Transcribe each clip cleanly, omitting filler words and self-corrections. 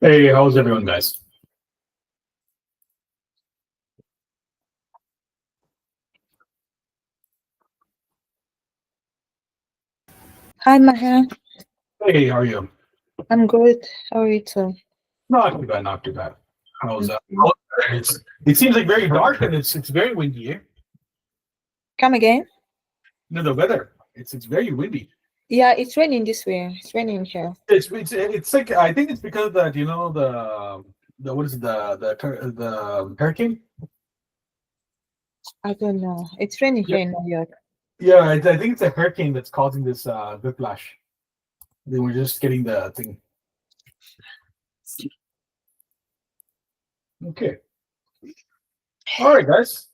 Hey, how's everyone, guys? Hi, Maha. Hey, how are you? I'm good. How are you too? Not too bad, not too bad. How's it seems like very dark and it's very windy here. Come again? No, the weather. It's very windy. Yeah, it's raining this way. It's raining here. It's like I think it's because that the what is it, the hurricane? I don't know. It's raining Yeah, here in New York. yeah. I think it's a hurricane that's causing this whiplash. They were just getting the thing. Okay. All right, guys.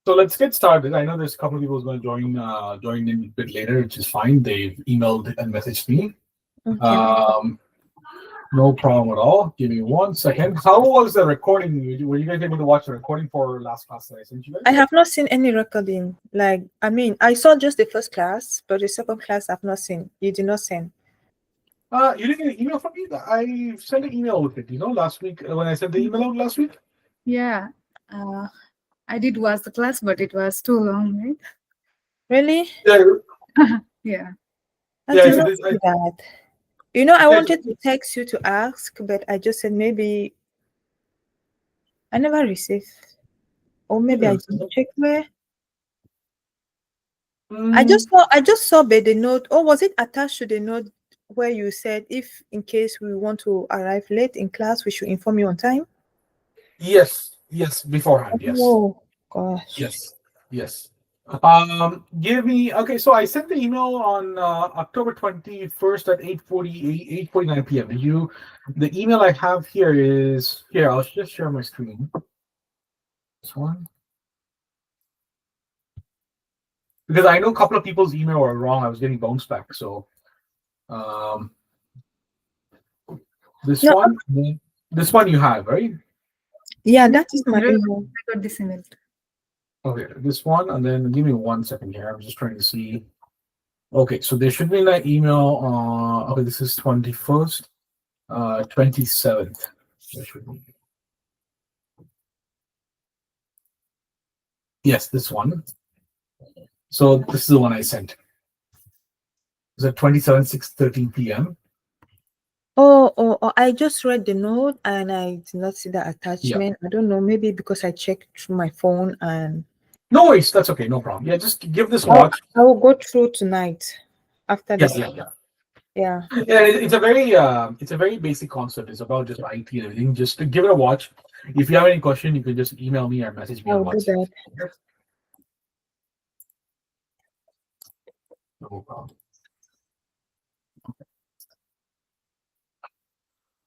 So let's get started. I know there's a couple of people who's going to join in a bit later, which is fine. They've emailed and messaged me. Okay. No problem at all. Give me 1 second. How was the recording? Were you guys able to watch the recording for last class that I sent you guys? I have not seen any recording. I saw just the first class, but the second class I've not seen. You did not send. You didn't get an email from me? I sent an email with it, last week when I sent the email out last week? Yeah, I did watch the class, but it was too long, right? Really? Yeah. Yeah. I Yeah, did so not this- see I- that. I wanted to text you to ask, but I just said maybe I never received. Or maybe I didn't check where. I just saw by the note, or was it attached to the note where you said if in case we want to arrive late in class, we should inform you on time? Yes, beforehand, yes. Oh gosh. Yes. Give me okay. So I sent the email on October 21st at 8:49 p.m. The email I have here is here. I'll just share my screen. This one, because I know a couple of people's email were wrong. I was getting bounced back. So, this one you have, right? Yeah, that is my I email. got this email. Okay, this one, and then give me 1 second here. I'm just trying to see. Okay, so there should be that email. Okay, this is 21st, 27th. There should be. Yes, this one. So this is the one I sent. It's at 6:13 p.m. Oh, I just read the note and I did not see the attachment. I don't know, maybe because I checked through my phone and No worries, that's okay, no problem. Yeah, just give this a watch. I will go through tonight after this. Yeah. Yeah. Yeah, it's a very basic concept. It's about just IT and everything. Just to give it a watch. If you have any question, you can just email me or message me I on will do WhatsApp. that. No problem.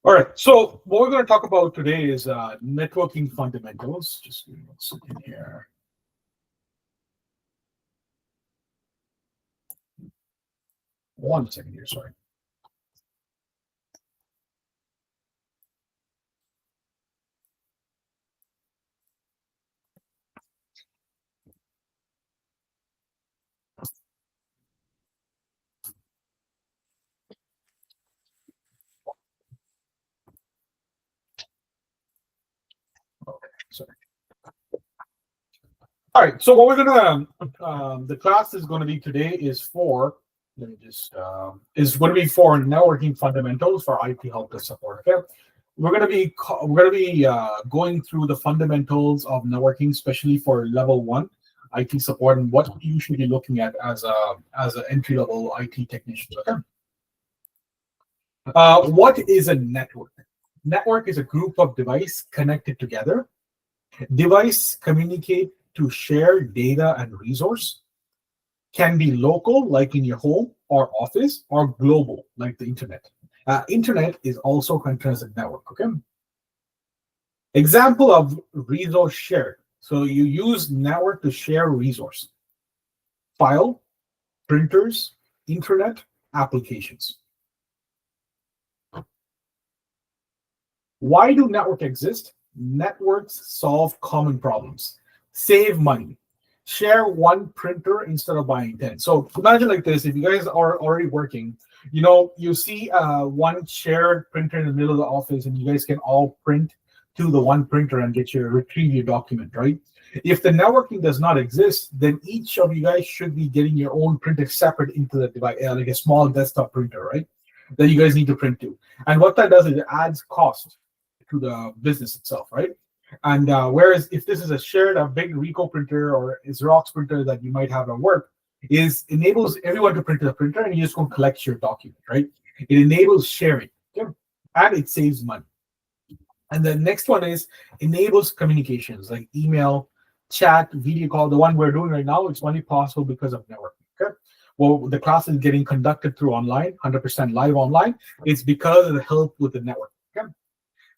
All right. So what we're going to talk about today is networking fundamentals. Just give me 1 second here. One second here. Sorry. Okay. Sorry. All right. So what we're gonna the class is going to be today is for let me just is going to be for networking fundamentals for IT help desk support. Okay. We're going to be going through the fundamentals of networking, especially for level 1 IT support and what you should be looking at as an entry level IT technician. Okay. What is a network? Network is a group of devices connected together. Device communicate to share data and resource. Can be local, like in your home or office, or global, like the internet. Internet is also considered as a network. Okay. Example of resource shared. So you use network to share resource, file, printers, internet, applications. Why do networks exist? Networks solve common problems, save money, share one printer instead of buying 10. So imagine like this: if you guys are already working, you see one shared printer in the middle of the office, and you guys can all print to the one printer and retrieve your document, right? If the networking does not exist, then each of you guys should be getting your own printer separate into the device, like a small desktop printer, right? That you guys need to print to. And what that does is it adds cost to the business itself, right? And whereas if this is a big Ricoh printer or a Xerox printer that you might have at work, enables everyone to print to the printer, and you just go collect your document, right? It enables sharing, okay? And it saves money. And the next one is enables communications like email, chat, video call. The one we're doing right now, it's only possible because of networking, okay? Well, the class is getting conducted through online, 100% live online. It's because of the help with the network, okay?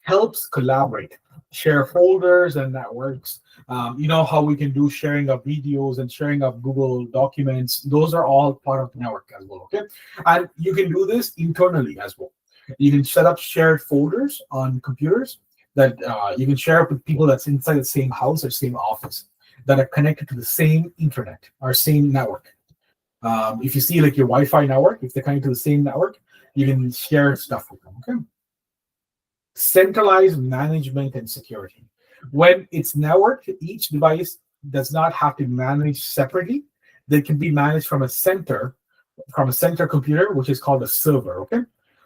Helps collaborate, share folders and networks. You know how we can do sharing of videos and sharing of Google documents. Those are all part of the network as well, okay? And you can do this internally as well. You can set up shared folders on computers that you can share with people that's inside the same house or same office that are connected to the same internet or same network. If you see like your Wi-Fi network, if they're connected to the same network, you can share stuff with them, okay? Centralized management and security. When it's networked, each device does not have to manage separately. They can be managed from a center computer, which is called a server, okay?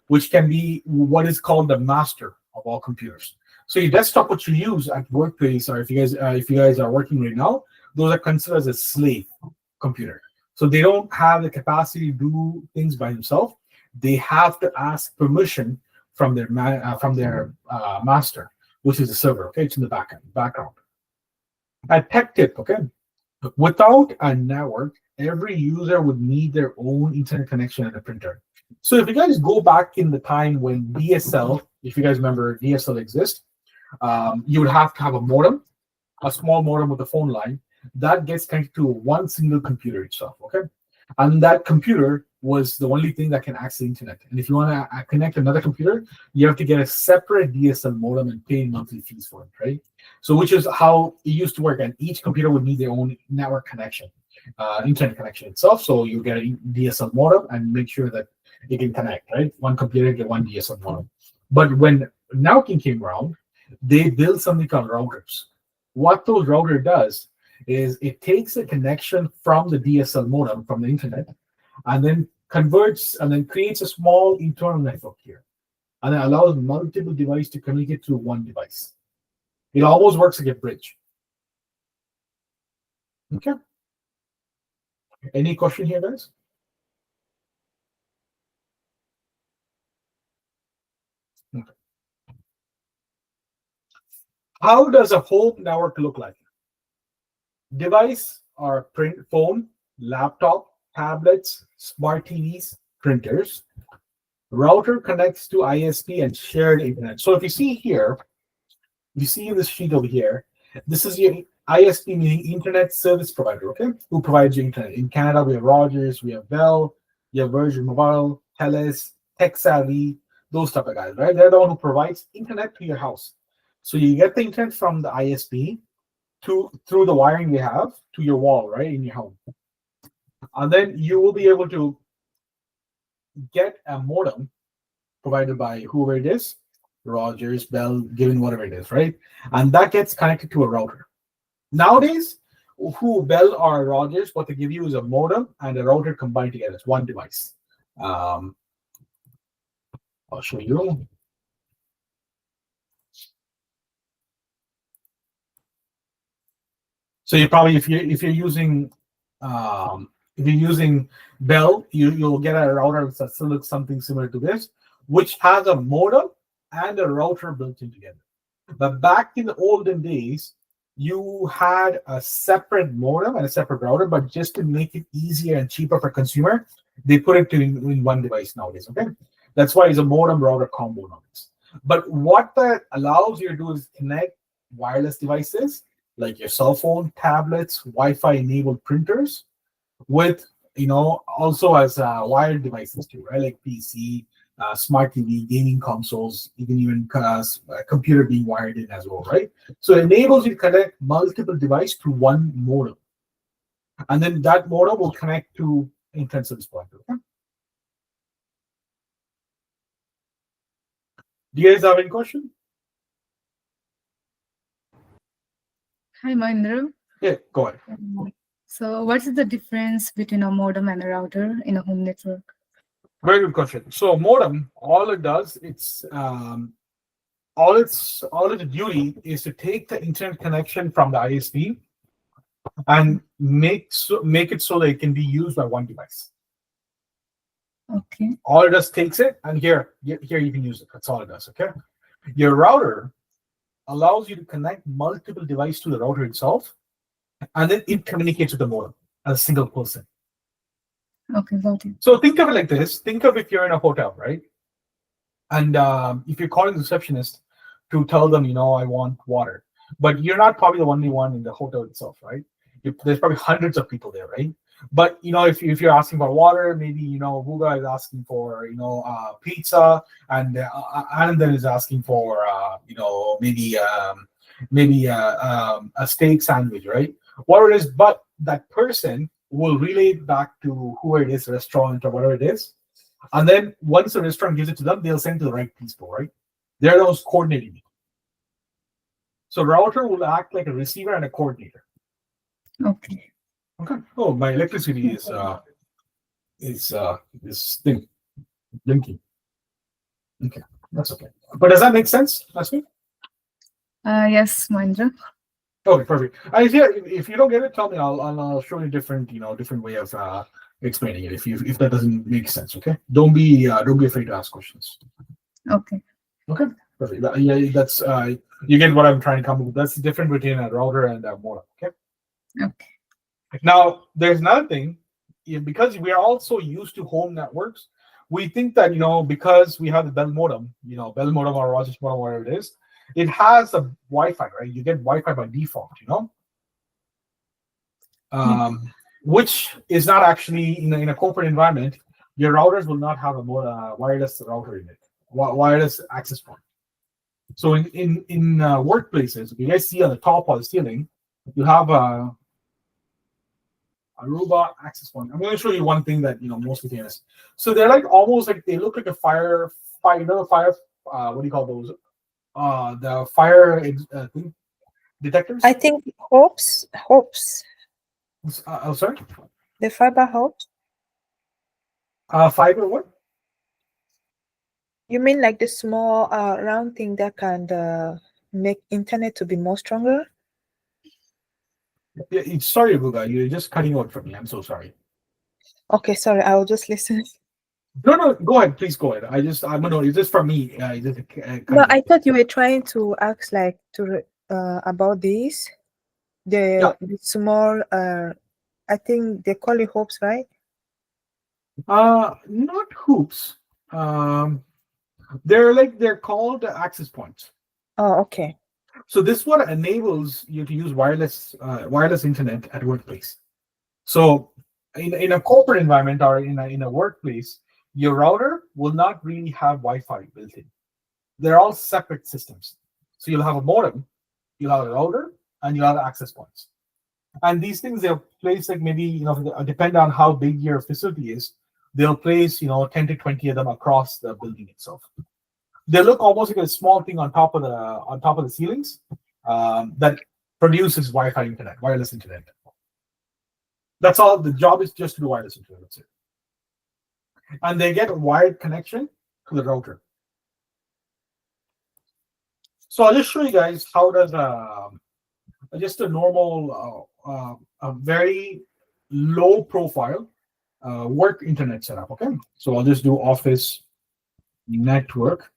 Which can be what is called the master of all computers. So your desktop, what you use at workplace, or if you guys are working right now, those are considered as a slave computer. So they don't have the capacity to do things by themselves. They have to ask permission from their master, which is the server. Okay, it's in the background. A tech tip. Okay, without a network, every user would need their own internet connection and a printer. So if you guys go back in the time when DSL, if you guys remember DSL exists, you would have to have a modem, a small modem with a phone line that gets connected to one single computer itself, okay? And that computer was the only thing that can access the internet. And if you want to connect another computer, you have to get a separate DSL modem and pay monthly fees for it, right? So which is how it used to work. And each computer would need their own network connection, internet connection itself. So you get a DSL modem and make sure that it can connect, right? One computer get one DSL modem. But when networking came around, they built something called routers. What those router does is it takes a connection from the DSL modem from the internet and then converts and then creates a small internal network here. And it allows multiple devices to communicate through one device. It almost works like a bridge. Okay. Any question here, guys? Okay. How does a home network look like? Device are print phone, laptop, tablets, smart TVs, printers. Router connects to ISP and shared internet. So if you see here, you see in this sheet over here, this is your ISP, meaning Internet Service Provider, okay? Who provides you internet. In Canada, we have Rogers, we have Bell, you have Virgin Mobile, Telus, Tech Savvy, those type of guys, right? They're the one who provides internet to your house. So you get the internet from the ISP through the wiring they have to your wall, right, in your home. And then you will be able to get a modem provided by whoever it is, Rogers, Bell, given whatever it is, right? And that gets connected to a router. Nowadays, Bell or Rogers, what they give you is a modem and a router combined together. It's one device. I'll show you. So you probably, if you're using Bell, you'll get a router that still looks something similar to this, which has a modem and a router built in together. But back in the olden days, you had a separate modem and a separate router, but just to make it easier and cheaper for consumer, they put it in one device nowadays, okay? That's why it's a modem router combo nowadays. But what that allows you to do is connect wireless devices like your cell phone, tablets, Wi-Fi enabled printers with, also as wired devices too, right? Like PC, smart TV, gaming consoles, even a computer being wired in as well, right? So it enables you to connect multiple devices to one modem. and then that modem will connect to internet service provider. Okay? Do you guys have any question? Hi, Mahindra. Yeah, go ahead. So what is the difference between a modem and a router in a home network? Very good question. So modem, all it does, all its duty is to take the internet connection from the ISP and make it so that it can be used by one device. Okay. All it does takes it, and here you can use it. That's all it does. Okay. Your router allows you to connect multiple devices to the router itself, and then it communicates with the modem as a single person. Okay, got it. So think of it like this. Think of if you're in a hotel, right? And if you're calling the receptionist to tell them, I want water, but you're not probably the only one in the hotel itself, right? There's probably hundreds of people there, right? But if you're asking for water, maybe Guga is asking for pizza, and Anandan is asking for maybe a steak sandwich, right? Whatever it is, but that person will relay it back to whoever it is, restaurant or whatever it is, and then once the restaurant gives it to them, they'll send it to the right people, right? They're those coordinating. So router will act like a receiver and a coordinator. Okay. Okay. Oh, my electricity is this thing blinking. Okay, that's okay. But does that make sense? That's me. Yes, Mahindra. Okay, perfect. If you don't get it, tell me. I'll show you different way of explaining it. If that doesn't make sense, okay. Don't be afraid to ask questions. Okay. Okay. Perfect. That's you get what I'm trying to come up with. That's the difference between a router and a modem. Okay. Okay. Now, there's another thing, because we are also used to home networks. We think that because we have the Bell modem, Bell modem or Rogers modem, whatever it is, it has a Wi-Fi, right? You get Wi-Fi by default, which is not actually in a corporate environment. Your routers will not have a wireless router in it, wireless access point. So in workplaces, if you guys see on the top of the ceiling, you have a Aruba access point. I'm going to show you one thing that most famous. So they're like almost like they look like a fire. What do you call those? The fire thing, detectors. I think hopes. Oh, sorry. The fiber hopes. Fiber what? You mean like the small round thing that can make internet to be more stronger? Yeah, sorry, Guga, you're just cutting out from me. I'm so sorry. Okay, sorry. I will just listen. No, go ahead. Please go ahead. I'm gonna. Is this for me? No, I thought you were trying to ask about this. The small. I think they call it hopes, right? Not hoops. They're called access points. Oh, okay. So this what enables you to use wireless internet at workplace. So in a corporate environment or in a workplace, your router will not really have Wi-Fi built in. They're all separate systems. So you'll have a modem, you'll have a router, and you'll have access points. And these things they'll place like maybe depend on how big your facility is. They'll place 10 to 20 of them across the building itself. They look almost like a small thing on top of the ceilings that produces Wi-Fi internet, wireless internet. That's all. The job is just to do wireless internet. That's it. And they get a wired connection to the router. So I'll just show you guys how does just a normal, a very low profile work internet setup. Okay, so I'll just do office network.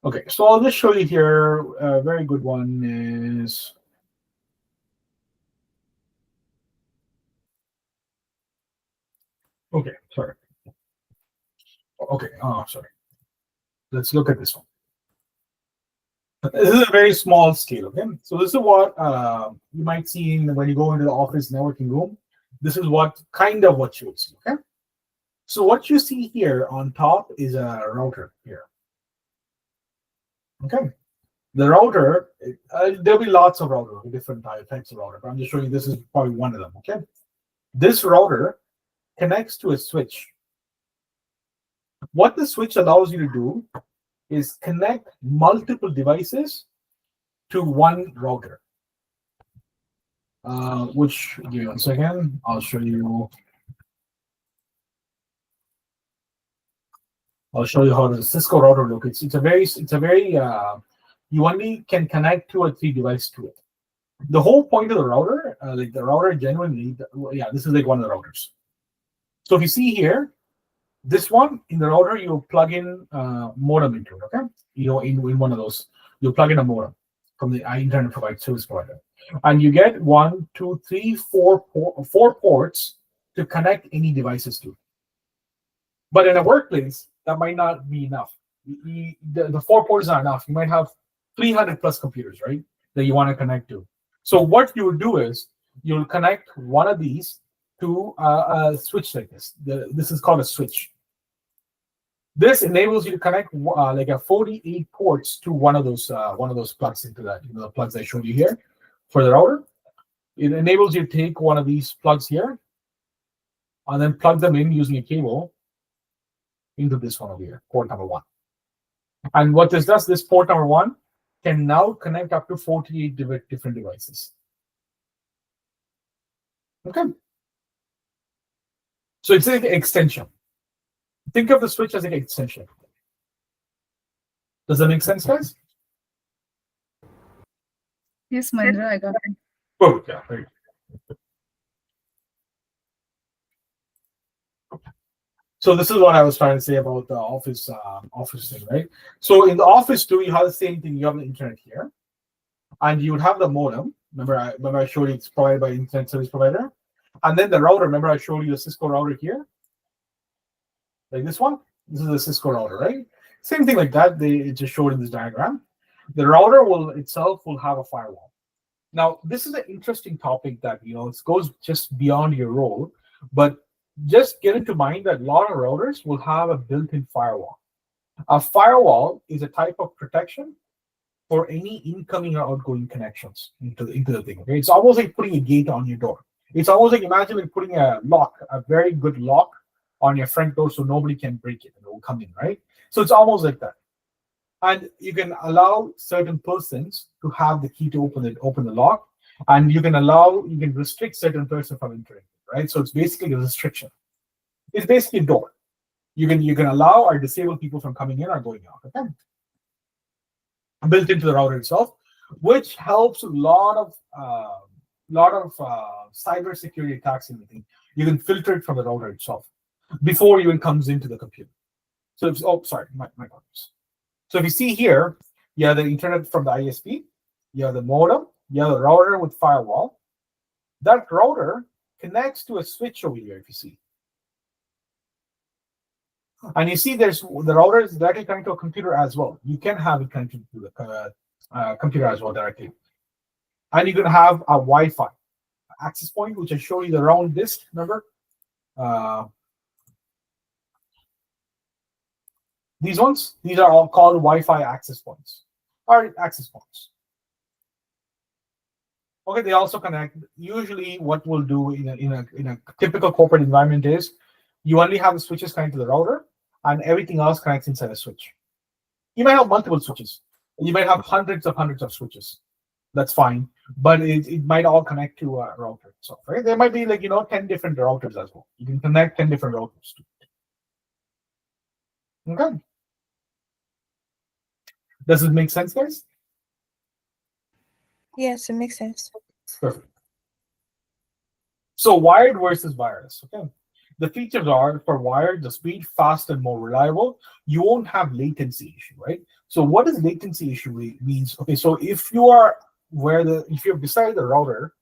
Okay, so I'll just show you here. A very good one is. Okay, sorry. Okay, sorry. Let's look at this one. This is a very small scale, okay? So this is what you might see when you go into the office networking room. This is what you would see, okay? So what you see here on top is a router here. Okay. The router, there'll be lots of router, different types of router, but I'm just showing you this is probably one of them, okay? This router connects to a switch. What the switch allows you to do is connect multiple devices to one router. Which, give me 1 second, I'll show you. I'll show you how the Cisco router looks. It's a very you only can connect 2 or 3 devices to it. The whole point of the router, like the router genuinely, yeah, this is like one of the routers. So if you see here, this one in the router, you plug in modem into it, okay? You know, in one of those, you plug in a modem from the internet service provider, and you get 1, 2, 3, 4 ports to connect any devices to. But in a workplace, that might not be enough. The 4 ports are enough. You might have 300 plus computers, right, that you want to connect to. So what you would do is you'll connect one of these to a switch like this. This is called a switch. This enables you to connect like a 48 ports to one of those plugs into that. You know, the plugs I showed you here for the router. It enables you to take one of these plugs here and then plug them in using a cable into this one over here, port number 1. And what this does, this port number 1 can now connect up to 48 different devices. Okay. So it's like an extension. Think of the switch as an extension. Does that make sense, guys? Yes, Mahendra, I got it. Oh, yeah. Very good. So this is what I was trying to say about the office thing, right? So in the office too, you have the same thing. You have the internet here, and you would have the modem. Remember I showed you it's provided by internet service provider, and then the router. Remember I showed you the Cisco router here, like this one. This is the Cisco router, right? Same thing like that. It just showed in this diagram. The router itself will have a firewall. Now this is an interesting topic that it goes just beyond your role, but just get into mind that a lot of routers will have a built-in firewall. A firewall is a type of protection for any incoming or outgoing connections into the thing. Okay, it's almost like putting a gate on your door. It's almost like imagine like putting a lock, a very good lock on your front door, so nobody can break it and it will come in, right? So it's almost like that. And you can allow certain persons to have the key to open the lock, and you can restrict certain person from entering. Right, so it's basically a restriction. It's basically a door. You can allow or disable people from coming in or going out. Okay, built into the router itself, which helps a lot of cyber security attacks and everything. You can filter it from the router itself before it even comes into the computer. So my apologies. So if you see here, you have the internet from the ISP, you have the modem, you have the router with firewall. That router connects to a switch over here, if you see. And you see there's the router is directly connected to a computer as well. You can have it connected to the computer as well directly. And you can have a Wi-Fi access point, which I show you the round disk, remember? These are all called Wi-Fi access points, or access points. Okay, they also connect. Usually what we'll do in a typical corporate environment is you only have the switches connected to the router and everything else connects inside a switch. You might have multiple switches. You might have hundreds of switches. That's fine. But it might all connect to a router itself, right? There might be 10 different routers as well. You can connect 10 different routers to it. Okay. Does it make sense, guys? Yes, it makes sense. Perfect. So wired versus wireless. Okay. The features are for wired, the speed, fast, and more reliable. You won't have latency issue, right? So what does latency issue means? Okay, so if you're beside the router,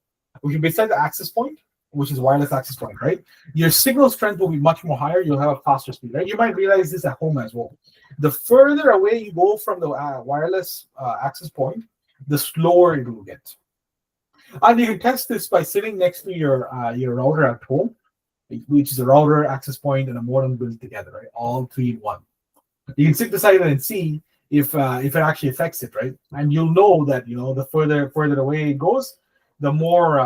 if you're beside the access point, which is wireless access point, right? Your signal strength will be much more higher. You'll have a faster speed, right? You might realize this at home as well. The further away you go from the wireless access point, the slower it will get. And you can test this by sitting next to your router at home, which is a router, access point, and a modem built together, right? All three in one. You can sit beside it and see if it actually affects it, right? And you'll know that the further away it goes, the more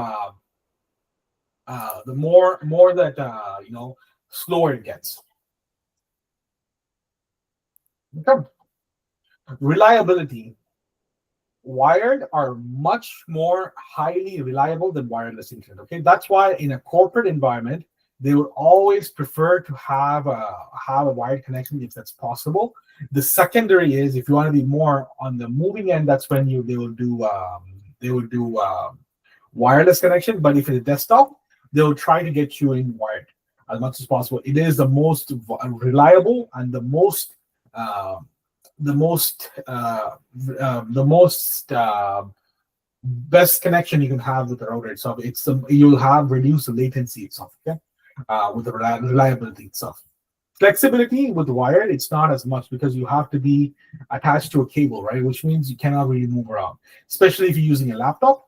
that slower it gets. Okay. Reliability. Wired are much more highly reliable than wireless internet. Okay, that's why in a corporate environment they would always prefer to have a wired connection if that's possible. The secondary is, if you want to be more on the moving end, that's when they will do wireless connection. But if it's a desktop, they will try to get you in wired as much as possible. It is the most reliable and the most best connection you can have with the router itself. You'll have reduced latency itself, okay, with the reliability itself. Flexibility with wired, it's not as much because you have to be attached to a cable, right? Which means you cannot really move around, especially if you're using a laptop.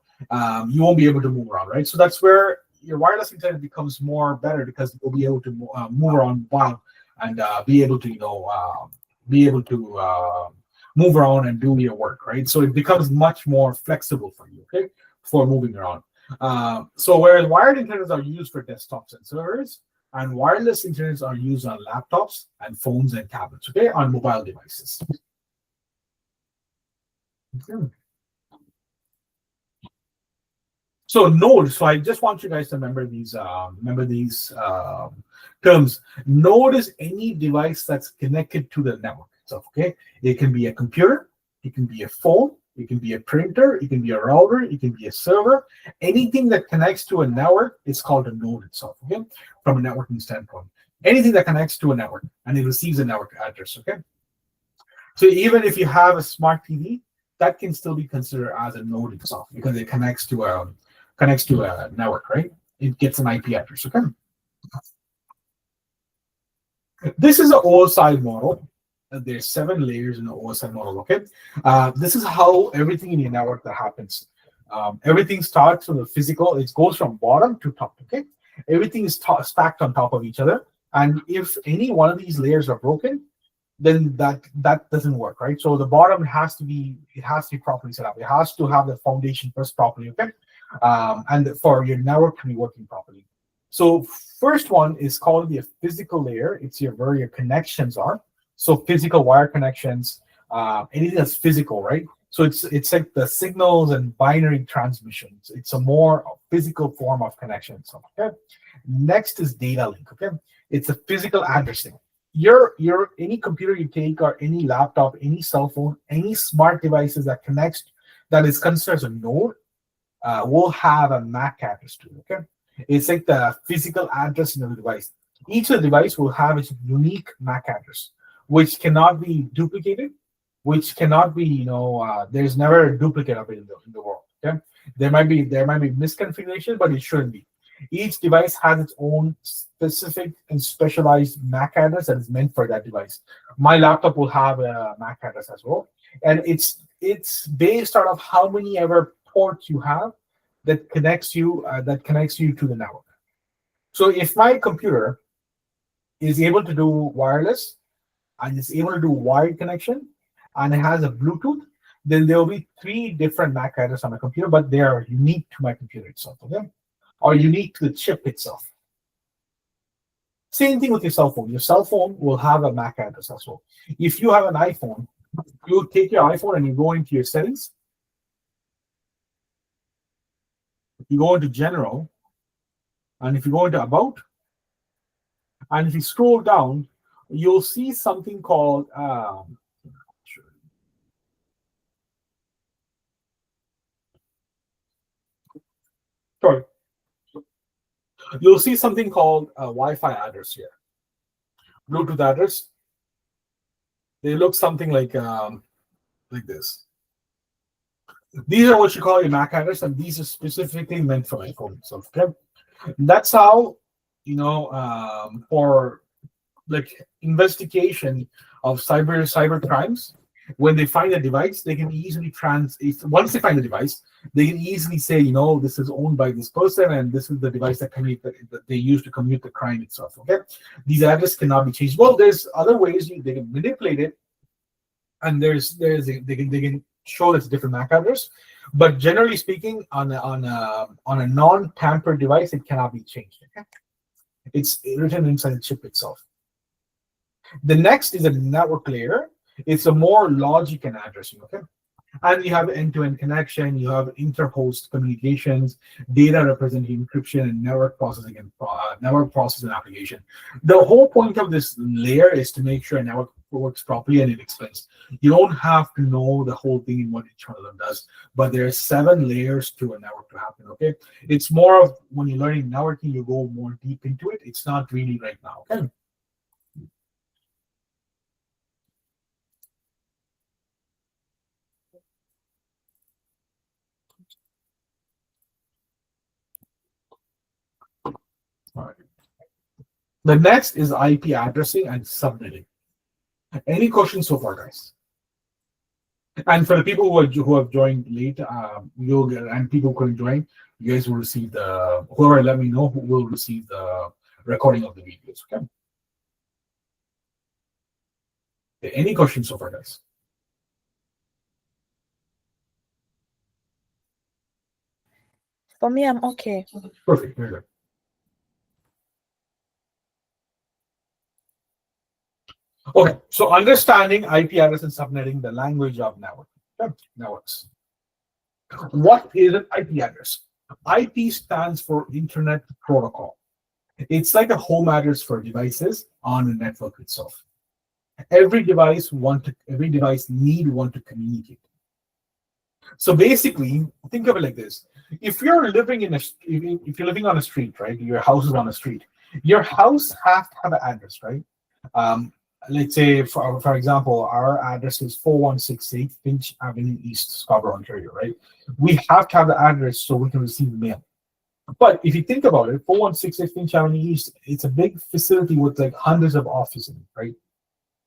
You won't be able to move around, right? So that's where your wireless internet becomes more better, because you'll be able to move around while and be able to move around and do your work, right? So it becomes much more flexible for you, okay, for moving around. So whereas wired internets are used for desktops and servers, and wireless internets are used on laptops and phones and tablets, okay, on mobile devices. Okay. So nodes. So I just want you guys to remember these terms. Node is any device that's connected to the network itself. Okay, it can be a computer, it can be a phone, it can be a printer, it can be a router, it can be a server. Anything that connects to a network is called a node itself. Okay, from a networking standpoint, anything that connects to a network and it receives a network address. Okay, so even if you have a smart TV, that can still be considered as a node itself because it connects to a network, right? It gets an IP address. Okay. This is an OSI model. There's 7 layers in the OSI model. Okay. This is how everything in your network that happens. Everything starts from the physical. It goes from bottom to top. Okay. Everything is stacked on top of each other. And if any one of these layers are broken, then that doesn't work, right? So the bottom has to be properly set up. It has to have the foundation first properly. Okay. And for your network to be working properly. So first one is called the physical layer. It's where your connections are. So physical wire connections, anything that's physical, right? So it's like the signals and binary transmissions. It's a more physical form of connection. So, okay. Next is data link. Okay, it's a physical addressing. Your any computer you take, or any laptop, any cell phone, any smart devices that is considered as a node, will have a MAC address to it. Okay, it's like the physical address in the device. Each of the device will have its unique MAC address, which cannot be duplicated, which cannot be, there's never a duplicate of it in the world. Okay, there might be misconfiguration, but it shouldn't be. Each device has its own specific and specialized MAC address that is meant for that device. My laptop will have a MAC address as well, and it's based out of how many ever ports you have that connects you to the network. So if my computer is able to do wireless and is able to do wired connection and it has a Bluetooth, then there will be 3 different MAC addresses on my computer, but they are unique to my computer itself, okay? Or unique to the chip itself. Same thing with your cell phone. Your cell phone will have a MAC address as well. If you have an iPhone, you take your iPhone and you go into your settings. You go into general, and if you go into about, and if you scroll down, you'll see something called you'll see something called a Wi-Fi address here. Bluetooth address. They look something like this. These are what you call your MAC address, and these are specifically meant for my phone. So, okay, that's how for like investigation of cyber crimes. When they find a device, they can easily once they find the device, they can easily say, this is owned by this person, and this is the device that they use to commit the crime itself. Okay, these addresses cannot be changed. Well, there's other ways they can manipulate it and they can show it's a different MAC address, but generally speaking, on a non-tampered device, it cannot be changed. Okay? It's written inside the chip itself. The next is a network layer. It's a more logic and addressing. Okay, and you have end-to-end connection. You have inter-host communications, data representing encryption, and network processing and network process and application. The whole point of this layer is to make sure a network works properly and it explains. You don't have to know the whole thing in what each one of them does, but there are 7 layers to a network to happen. Okay, it's more of when you're learning networking, you go more deep into it. It's not really right now. Okay. All right. The next is IP addressing and subnetting. Any questions so far, guys? And for the people who have joined late, you'll get, and people who couldn't join, you guys will receive whoever let me know who will receive the recording of the videos. Okay. Any questions so far, guys? For me, I'm okay. Perfect. Very good. Okay, so understanding IP address and subnetting, the language of networks. What is an IP address? IP stands for Internet Protocol. It's like a home address for devices on the network itself. Every device need one to communicate. So basically, think of it like this: if you're living on a street, right? Your house is on a street. Your house has to have an address, right? Let's say, for example, our address is 4168 Finch Avenue East, Scarborough, Ontario, right? We have to have the address so we can receive mail. But if you think about it, 4168 Finch Avenue East, it's a big facility with like hundreds of offices, right?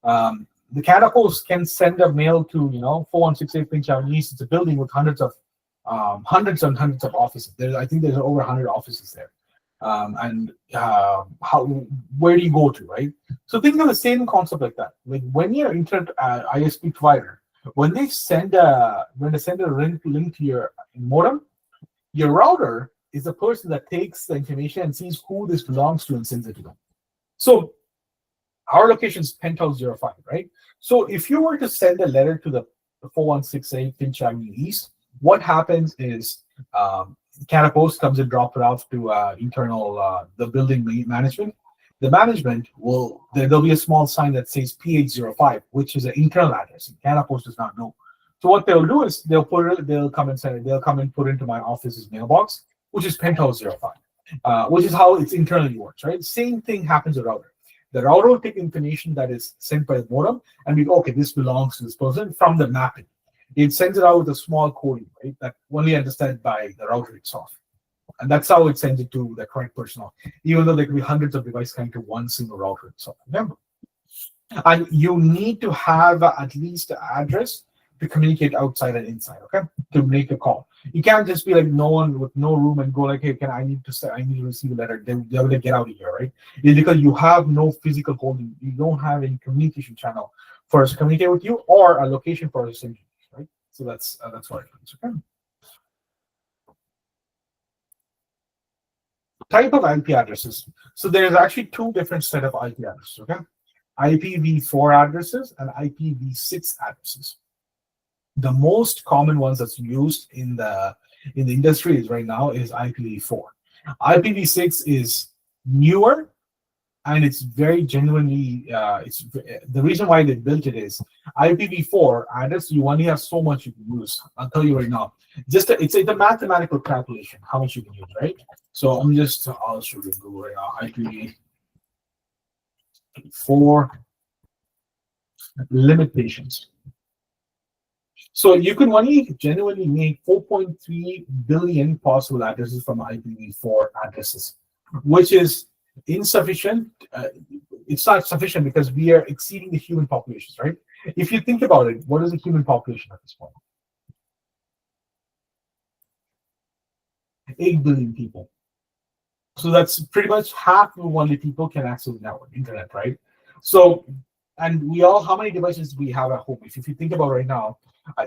The catapults can send a mail to 4168 Finch Avenue East. It's a building with hundreds and hundreds of offices. I think there's over 100 offices there. Where do you go to, right? So think of the same concept like that. Like when you're internet ISP provider, when they send a link to your modem, your router is the person that takes the information and sees who this belongs to and sends it to them. So our location is Penthouse 05, right? So if you were to send a letter to the 4168 Finch Avenue East, what happens is Catapost comes and drops it off to internal the building management. The management there'll be a small sign that says PH05, which is an internal address. Catapost does not know. So what they'll do is they'll come and put into my office's mailbox, which is Penthouse 05, which is how it's internally works, right? Same thing happens with router. The router will take information that is sent by the modem and be okay, this belongs to this person from the mapping. It sends it out with a small coding, right? That only understood by the router itself. And that's how it sends it to the correct person, even though there could be hundreds of devices coming to one single router itself. Remember. And you need to have at least an address to communicate outside and inside, okay? To make a call. You can't just be like no one with no room and go like, hey, I need to receive a letter. They'll get out of here, right? It's because you have no physical holding. You don't have any communication channel for us to communicate with you or a location for us to send you. Right? So that's what it means. Okay. Type of IP addresses. So there's actually 2 different set of IP addresses. Okay, IPv4 addresses and IPv6 addresses. The most common ones that's used in the industry is right now is IPv4. IPv6 is newer. And it's very genuinely, the reason why they built it is IPv4 address, you only have so much you can use. I'll tell you right now. It's a mathematical calculation, how much you can use, right? So I'll show you Google right now. IPv4 limitations. So you can only genuinely make 4.3 billion possible addresses from IPv4 addresses, which is insufficient. It's not sufficient because we are exceeding the human populations, right? If you think about it, what is the human population at this point? 8 billion people. So that's pretty much half of only people can access the network, internet, right? So and we all, how many devices do we have at home? If you think about right now,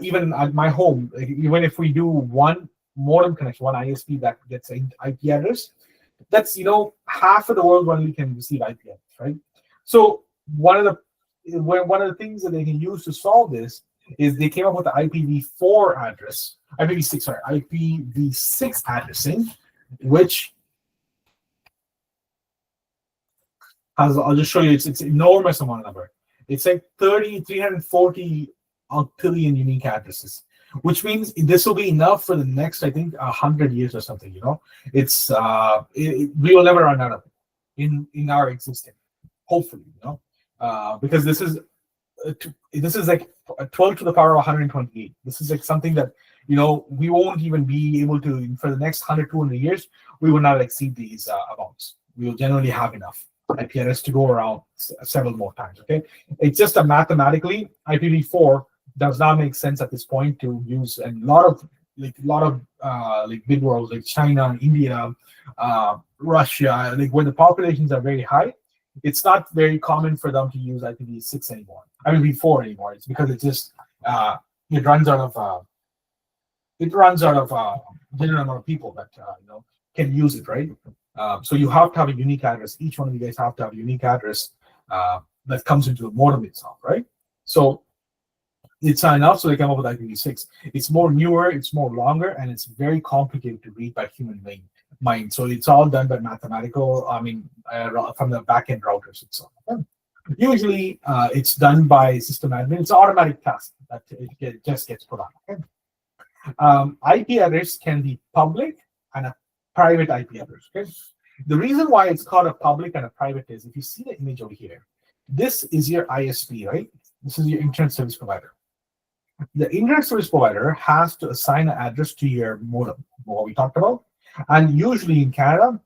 even at my home, like, even if we do one modem connection, one ISP that gets an IP address, that's half of the world only can receive IP address, right? So one of the things that they can use to solve this is they came up with the IPv4 address, IPv6 addressing, which has, I'll just show you, it's enormous amount of number. It's like 340 octillion unique addresses, which means this will be enough for the next, I think, 100 years or something. It's we will never run out of it in our existence, hopefully. Because this is like 12 to the power of 128. This is like something that we won't even be able to, for the next 100-200 years, we will not exceed these amounts. We will generally have enough IP address to go around several more times. Okay, it's just a mathematically IPv4 does not make sense at this point to use, and a lot of big worlds like China, India, Russia, like where the populations are very high, it's not very common for them to use IPv6 anymore. IPv4 anymore. It's because it just it runs out of general amount of people that can use it, right? So you have to have a unique address. Each one of you guys have to have a unique address that comes into the modem itself, right? So it's not enough, so they come up with IPv6. It's more newer, it's more longer, and it's very complicated to read by human mind. So it's all done by mathematical, from the backend routers itself. Usually, it's done by system admin. It's an automatic task that it just gets put on. IP address can be public and a private IP address. Okay? The reason why it's called a public and a private is, if you see the image over here, this is your ISP, right? This is your internet service provider. The internet service provider has to assign an address to your modem, what we talked about. And usually in Canada,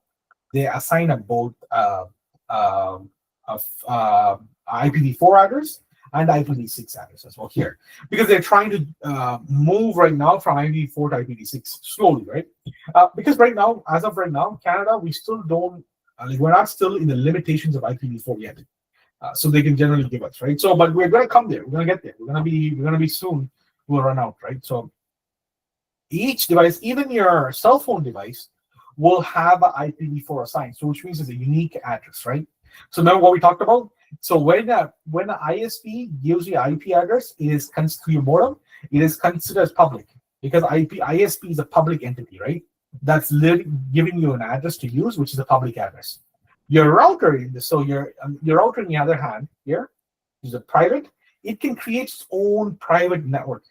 they assign both IPv4 address and IPv6 address as well here, because they're trying to move right now from IPv4 to IPv6 slowly, right? Because right now, as of right now, Canada, we still don't, we're not still in the limitations of IPv4 yet. So they can generally give us, right? So, but we're going to come there. We're going to get there. We're going to be soon. We'll run out, right? So each device, even your cell phone device, will have an IPv4 assigned, so which means it's a unique address, right? So remember what we talked about? So when the ISP gives you IP address, it is considered to your modem, it is considered as public, because ISP is a public entity, right? That's giving you an address to use, which is a public address. Your router, so your router, on the other hand, here is a private. It can create its own private network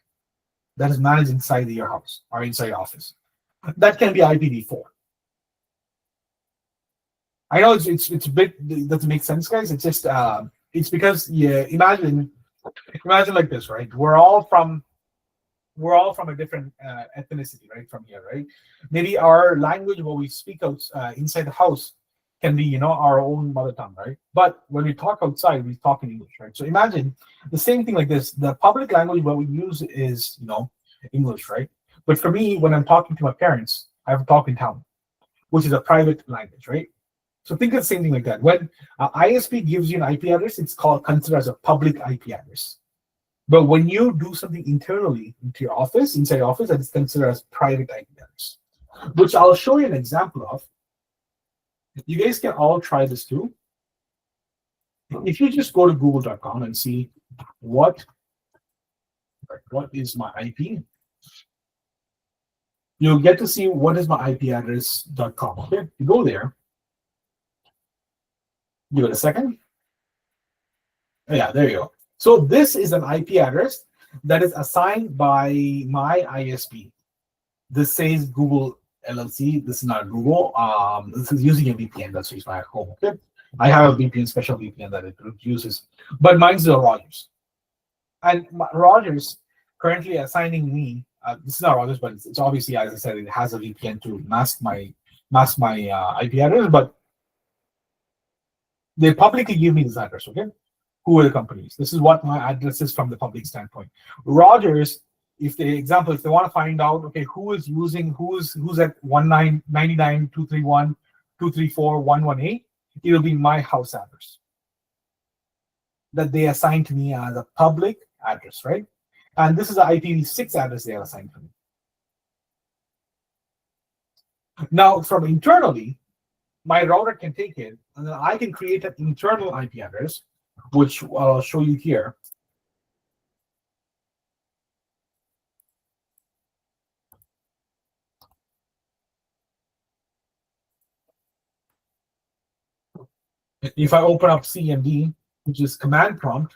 that is managed inside your house or inside office. That can be IPv4. I know it's a bit, it doesn't make sense, guys. It's just it's because, yeah, imagine like this, right? We're all from a different ethnicity, right? From here, right? Maybe our language, what we speak out inside the house, can be, our own mother tongue, right? But when we talk outside, we talk in English, right? So imagine the same thing like this. The public language what we use is, English, right? But for me, when I'm talking to my parents, I have to talk in town, which is a private language, right? So think of the same thing like that. When ISP gives you an IP address, it's considered as a public IP address. But when you do something internally into your office, inside your office, that is considered as private IP address, which I'll show you an example of. You guys can all try this too. If you just go to google.com and see what is my IP, you'll get to see what is my IP address.com. Okay, you go there. Give it a second. Yeah, there you go. So this is an IP address that is assigned by my ISP. This says Google LLC. This is not Google. This is using a VPN. That's used by home. Okay, I have a VPN, special VPN that it uses, but mine's a Rogers. And Rogers currently assigning me. This is not Rogers, but it's obviously, as I said, it has a VPN to mask my IP address. But they publicly give me this address. Okay, who are the companies? This is what my address is from the public standpoint. Rogers, if they want to find out, okay, who's at 199.231.234.118, it'll be my house address. that they assign to me as a public address, right? And this is the IPv6 address they are assigned to me. Now, from internally, my router can take it, and then I can create an internal IP address, which I'll show you here. If I open up CMD, which is command prompt,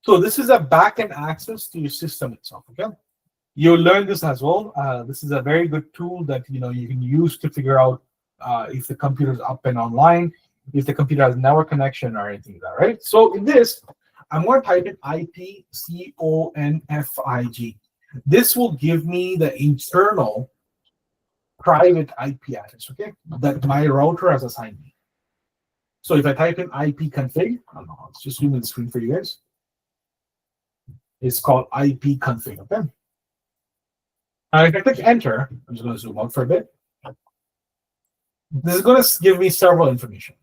so this is a backend access to your system itself. Okay, you'll learn this as well. This is a very good tool that you can use to figure out if the computer is up and online, if the computer has network connection or anything like that. Right. So in this, I'm going to type in IPCONFIG. This will give me the internal private IP address, okay, that my router has assigned me. So if I type in ipconfig, I don't know, let's just zoom in the screen for you guys. It's called ipconfig, okay? And if I click enter, I'm just going to zoom out for a bit. This is going to give me several information.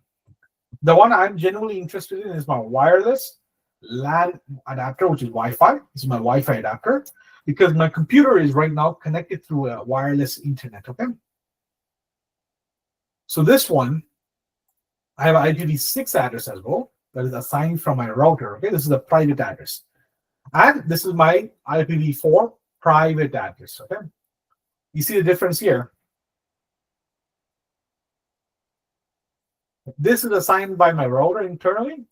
The one I'm genuinely interested in is my wireless LAN adapter, which is Wi-Fi. This is my Wi-Fi adapter, because my computer is right now connected through a wireless internet, okay? So this one, I have an IPv6 address as well that is assigned from my router, okay? This is a private address. And this is my IPv4 private address, okay? You see the difference here? This is assigned by my router internally.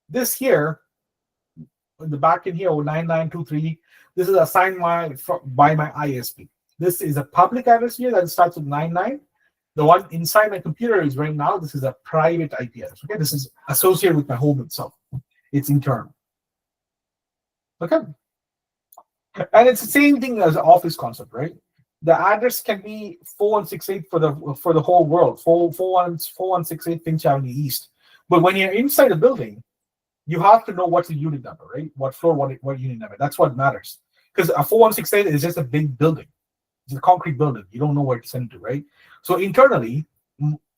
This here, in the back end here, 9923, this is assigned by my ISP. This is a public address here that starts with 99. The one inside my computer is right now, this is a private IP address. Okay, this is associated with my home itself. It's internal. Okay. And it's the same thing as Office concept, right? The address can be 4168 for the whole world, 4168 Finch Ave East. But when you're inside a building, you have to know what's the unit number, right? What floor, what unit number. That's what matters. Because a 4168 is just a big building. It's a concrete building. You don't know where to send it to, right? So internally,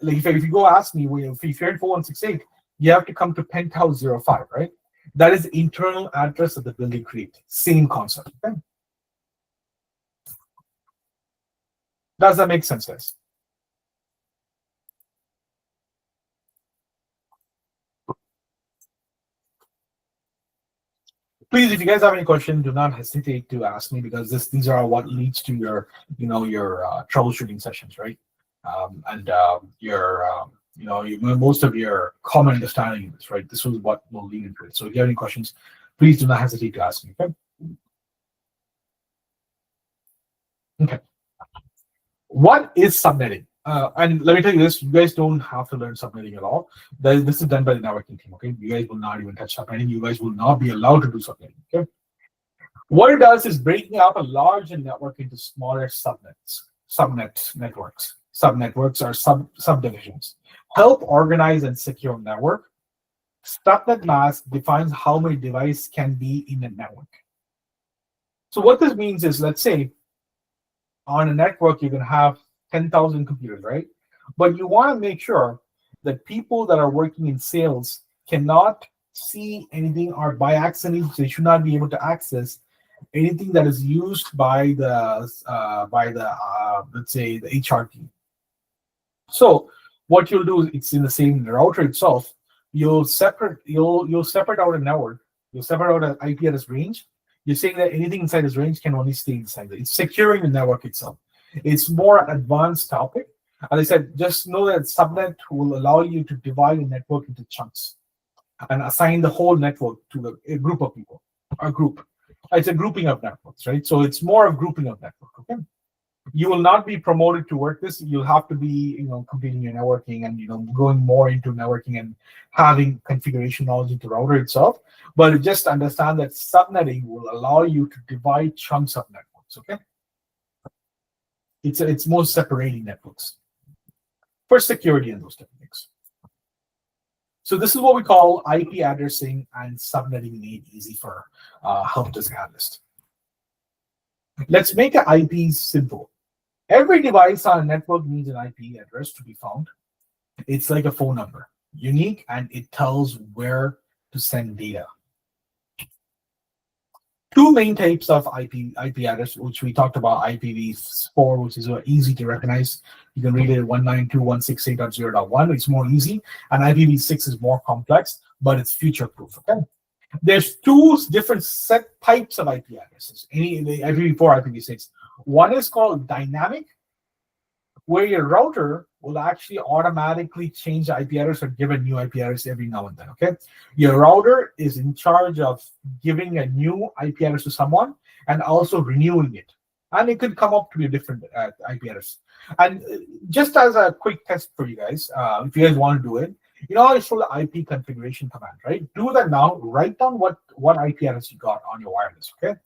like if you go ask me, if you're in 4168, you have to come to penthouse 05, right? That is the internal address of the building created. Same concept. Okay? Does that make sense, guys? Please, if you guys have any questions, do not hesitate to ask me, because these are what leads to your, your troubleshooting sessions, right? Most of your common understanding of this, right? This is what will lead into it. So if you have any questions, please do not hesitate to ask me. Okay. Okay. What is subnetting? And let me tell you this: you guys don't have to learn subnetting at all. This is done by the networking team. Okay, you guys will not even touch subnetting. You guys will not be allowed to do subnetting. Okay. What it does is breaking up a larger network into smaller subnet networks. Subnetworks are subdivisions. Help organize and secure network. Subnet mask defines how many devices can be in a network. So what this means is, let's say on a network you can have 10,000 computers, right? But you want to make sure that people that are working in sales cannot see anything, or by accident they should not be able to access anything that is used by the let's say the HR team. So what you'll do is, it's in the same router itself. You'll separate out a network. You'll separate out an IP address range. You're saying that anything inside this range can only stay inside it. It's securing the network itself. It's more advanced topic. As I said, just know that subnet will allow you to divide a network into chunks and assign the whole network to a group of people. A group. It's a grouping of networks, right? So it's more of grouping of network. Okay. You will not be promoted to work this. You'll have to be, completing your networking and going more into networking and having configuration knowledge into router itself. But just understand that subnetting will allow you to divide chunks of networks. Okay. It's more separating networks for security and those techniques. So this is what we call IP addressing and subnetting made easy for help desk analyst. Let's make an IP simple. Every device on a network needs an IP address to be found. It's like a phone number, unique, and it tells where to send data. Two main types of IP address, which we talked about: IPv4, which is easy to recognize. You can read it at 192.168.0.1. It's more easy, and IPv6 is more complex, but it's future-proof. Okay, there's two different set types of IP addresses. The IPv4, IPv6. One is called dynamic, where your router will actually automatically change the IP address or give a new IP address every now and then. Okay, your router is in charge of giving a new IP address to someone and also renewing it, and it could come up to be a different IP address. And just as a quick test for you guys, if you guys want to do it, I show the IP configuration command, right? Do that now. Write down what IP address you got on your wireless. Okay,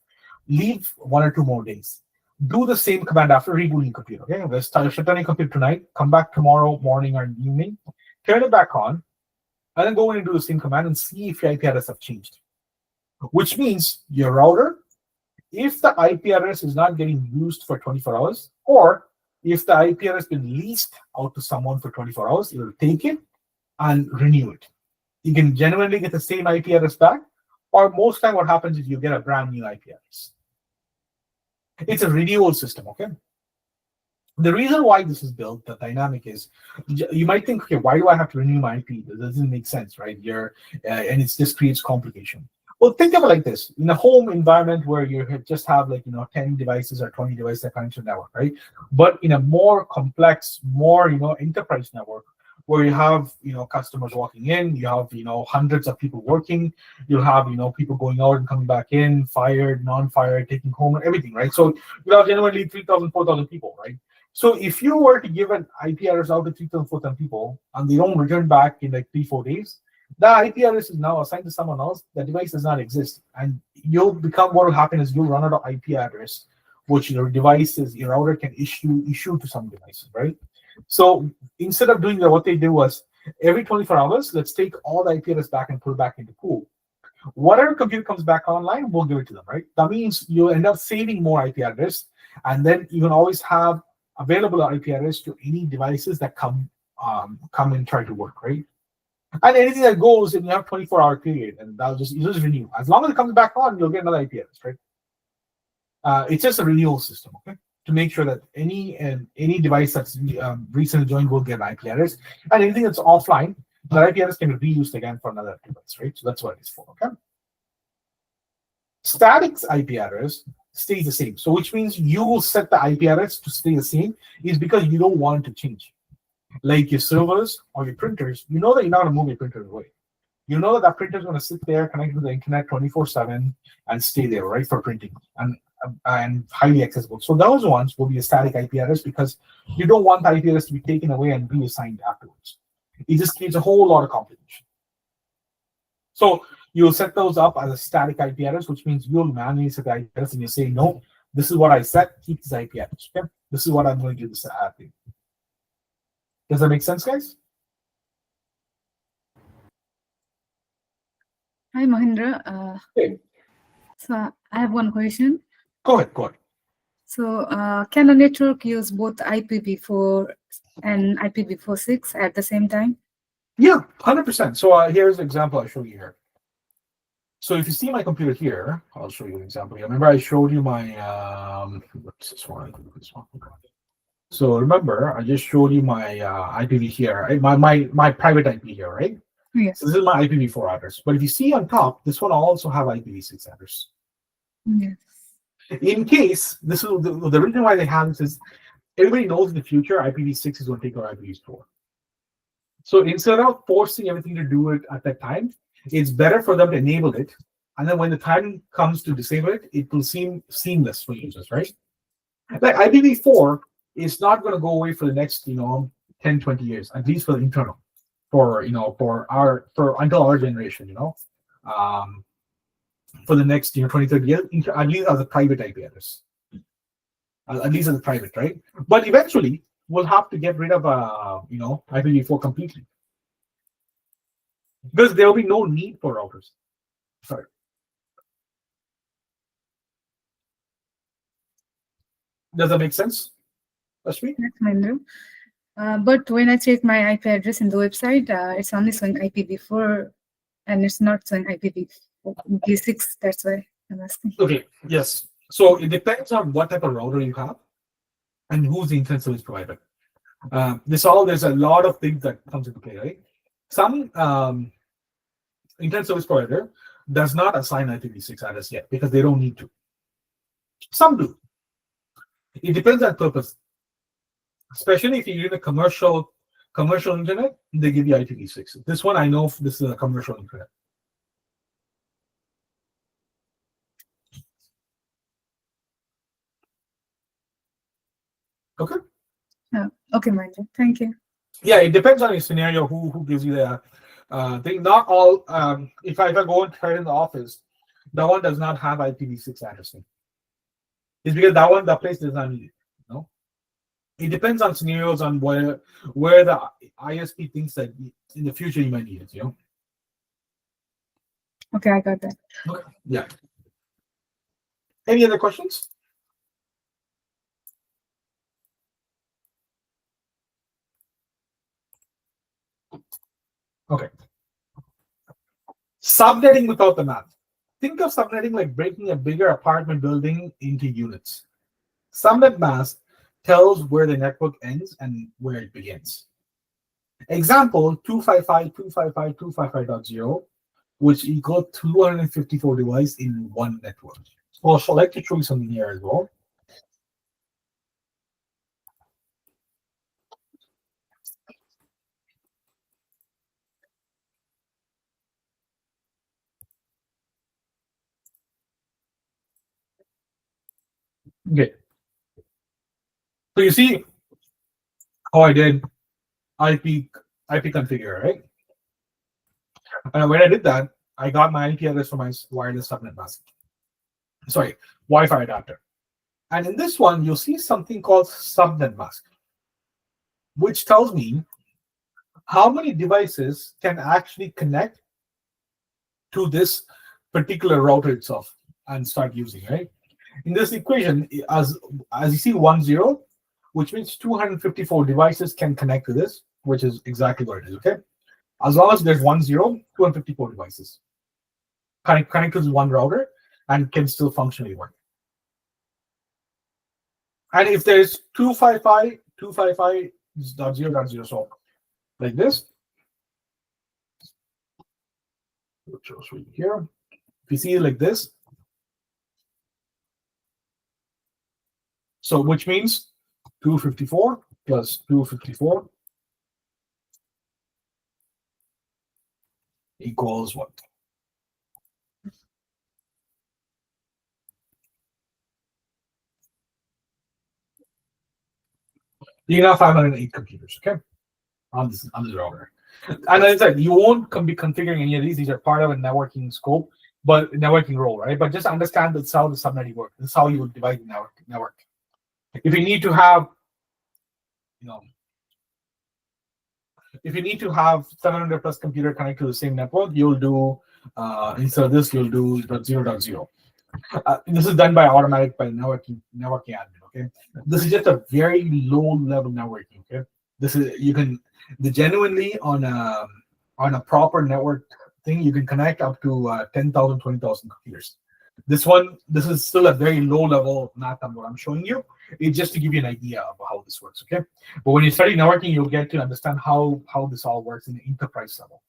leave 1 or 2 more days. Do the same command after rebooting your computer. Okay, let's shut down your computer tonight. Come back tomorrow morning or evening. Turn it back on, and then go in and do the same command and see if your IP address have changed. Which means your router, if the IP address is not getting used for 24 hours, or if the IP address has been leased out to someone for 24 hours, it will take it and renew it. You can genuinely get the same IP address back, or most time what happens is you get a brand new IP address. It's a renewal system, okay? The reason why this is built, the dynamic, is you might think, okay, why do I have to renew my IP? That doesn't make sense, right? And it just creates complication. Well, think of it like this: in a home environment where you just have 10 devices or 20 devices that connect to the network, right? But in a more complex, more enterprise network, where you have customers walking in, you have hundreds of people working, you'll have people going out and coming back in, fired, non-fired, taking home, and everything, right? So you have generally 3,000, 4,000 people, right? So if you were to give an IP address out to 3,000, 4,000 people, and they don't return back in 3-4 days, the IP address is now assigned to someone else. The device does not exist, and what will happen is you'll run out of IP address, which your router can issue to some devices, right? So instead of doing that, what they did was every 24 hours, let's take all the IP address back and put it back into pool. Whatever computer comes back online, we'll give it to them, right? That means you'll end up saving more IP address, and then you can always have available IP address to any devices that come and try to work, right? And anything that goes, and you have 24-hour period, and you'll just renew. As long as it comes back on, you'll get another IP address, right? It's just a renewal system, okay? To make sure that any device that's recently joined will get an IP address, and anything that's offline, the IP address can be reused again for another device, right? So that's what it is for, okay? Static IP address stays the same. So which means you will set the IP address to stay the same, is because you don't want it to change. Like your servers or your printers, you know that you're not going to move your printer away. You know that printer is going to sit there, connected to the internet 24/7, and stay there, right, for printing and highly accessible. So those ones will be a static IP address, because you don't want the IP address to be taken away and reassigned afterwards. It just creates a whole lot of complication. So you'll set those up as a static IP address, which means you'll manually set the IP address and you say, no, this is what I set, keep this IP address. Okay? This is what I'm going to do this thing. Does that make sense, guys? Hi, Mahindra. Okay. So I have one question. Go ahead. So can a network use both IPv4 and IPv6 at the same time? Yeah, 100%. So here's an example I'll show you here. So if you see my computer here, I'll show you an example here. Remember I showed you my, what's this one? So remember, I just showed you my IPv here, right? My private IP here, right? Yes. So this is my IPv4 address. But if you see on top, this one also have IPv6 address. Yes. In case, this is the reason why they have this is everybody knows in the future IPv6 is going to take over IPv4. So instead of forcing everything to do it at that time, it's better for them to enable it. And then when the time comes to disable it, it will seem seamless for users, right? Like IPv4 is not going to go away for the next 10, 20 years, at least for the internal, for until our generation, for the next 20, 30 years, at least as a private IP address. At least as a private, right? But eventually we'll have to get rid of IPv4 completely, because there will be no need for routers. Sorry. Does that make sense? Ashmi? Yes, Mahendra. But when I check my IP address in the website, it's only showing IPv4 and it's not showing IPv6. That's why I'm asking. Okay, yes. So it depends on what type of router you have and who's the internet service provider. There's a lot of things that comes into play, right? Some internet service provider does not assign IPv6 address yet because they don't need to. Some do. It depends on purpose. Especially if you're using a commercial internet, they give you IPv6. This one I know this is a commercial internet. Okay. Okay, Mahendra. Thank you. Yeah, it depends on your scenario who gives you the thing. Not all. If I go and try it in the office, that one does not have IPv6 addressing. It's because that place does not need it. No, it depends on scenarios on where the ISP thinks that in the future you might need it. Okay, I got that. Okay. Yeah. Any other questions? Okay. Subnetting without the math. Think of subnetting like breaking a bigger apartment building into units. Subnet mask tells where the network ends and where it begins. Example 255.255.255.0, which equals 254 devices in one network. Also, I'd like to show you something here as well. Okay. So you see how I did IP configure, right? And when I did that, I got my IP address from my wireless subnet mask. Sorry, Wi-Fi adapter. And in this one, you'll see something called subnet mask, which tells me how many devices can actually connect to this particular router itself and start using, right? In this equation, as you see 10, which means 254 devices can connect to this, which is exactly what it is, okay? As long as there's 10, 254 devices connect to this one router and can still functionally work. And if there's 255.255.0.0, so like this, which shows right here. If you see it like this, so which means 254 plus 254 equals what? You have 508 computers, okay, on this router. And as I said, you won't be configuring any of these. These are part of a networking scope, but networking role, right? But just understand that's how the subnetting works. This is how you would divide the network. If you need to have, if you need to have 700 plus computer connect to the same network, you'll do instead of this, you'll do .0.0. This is done by automatic by networking admin. Okay, this is just a very low level networking. Okay, this is genuinely on a proper network thing, you can connect up to 10,000, 20,000 computers. This is still a very low level math on what I'm showing you. It's just to give you an idea of how this works. Okay, but when you study networking, you'll get to understand how this all works in the enterprise level.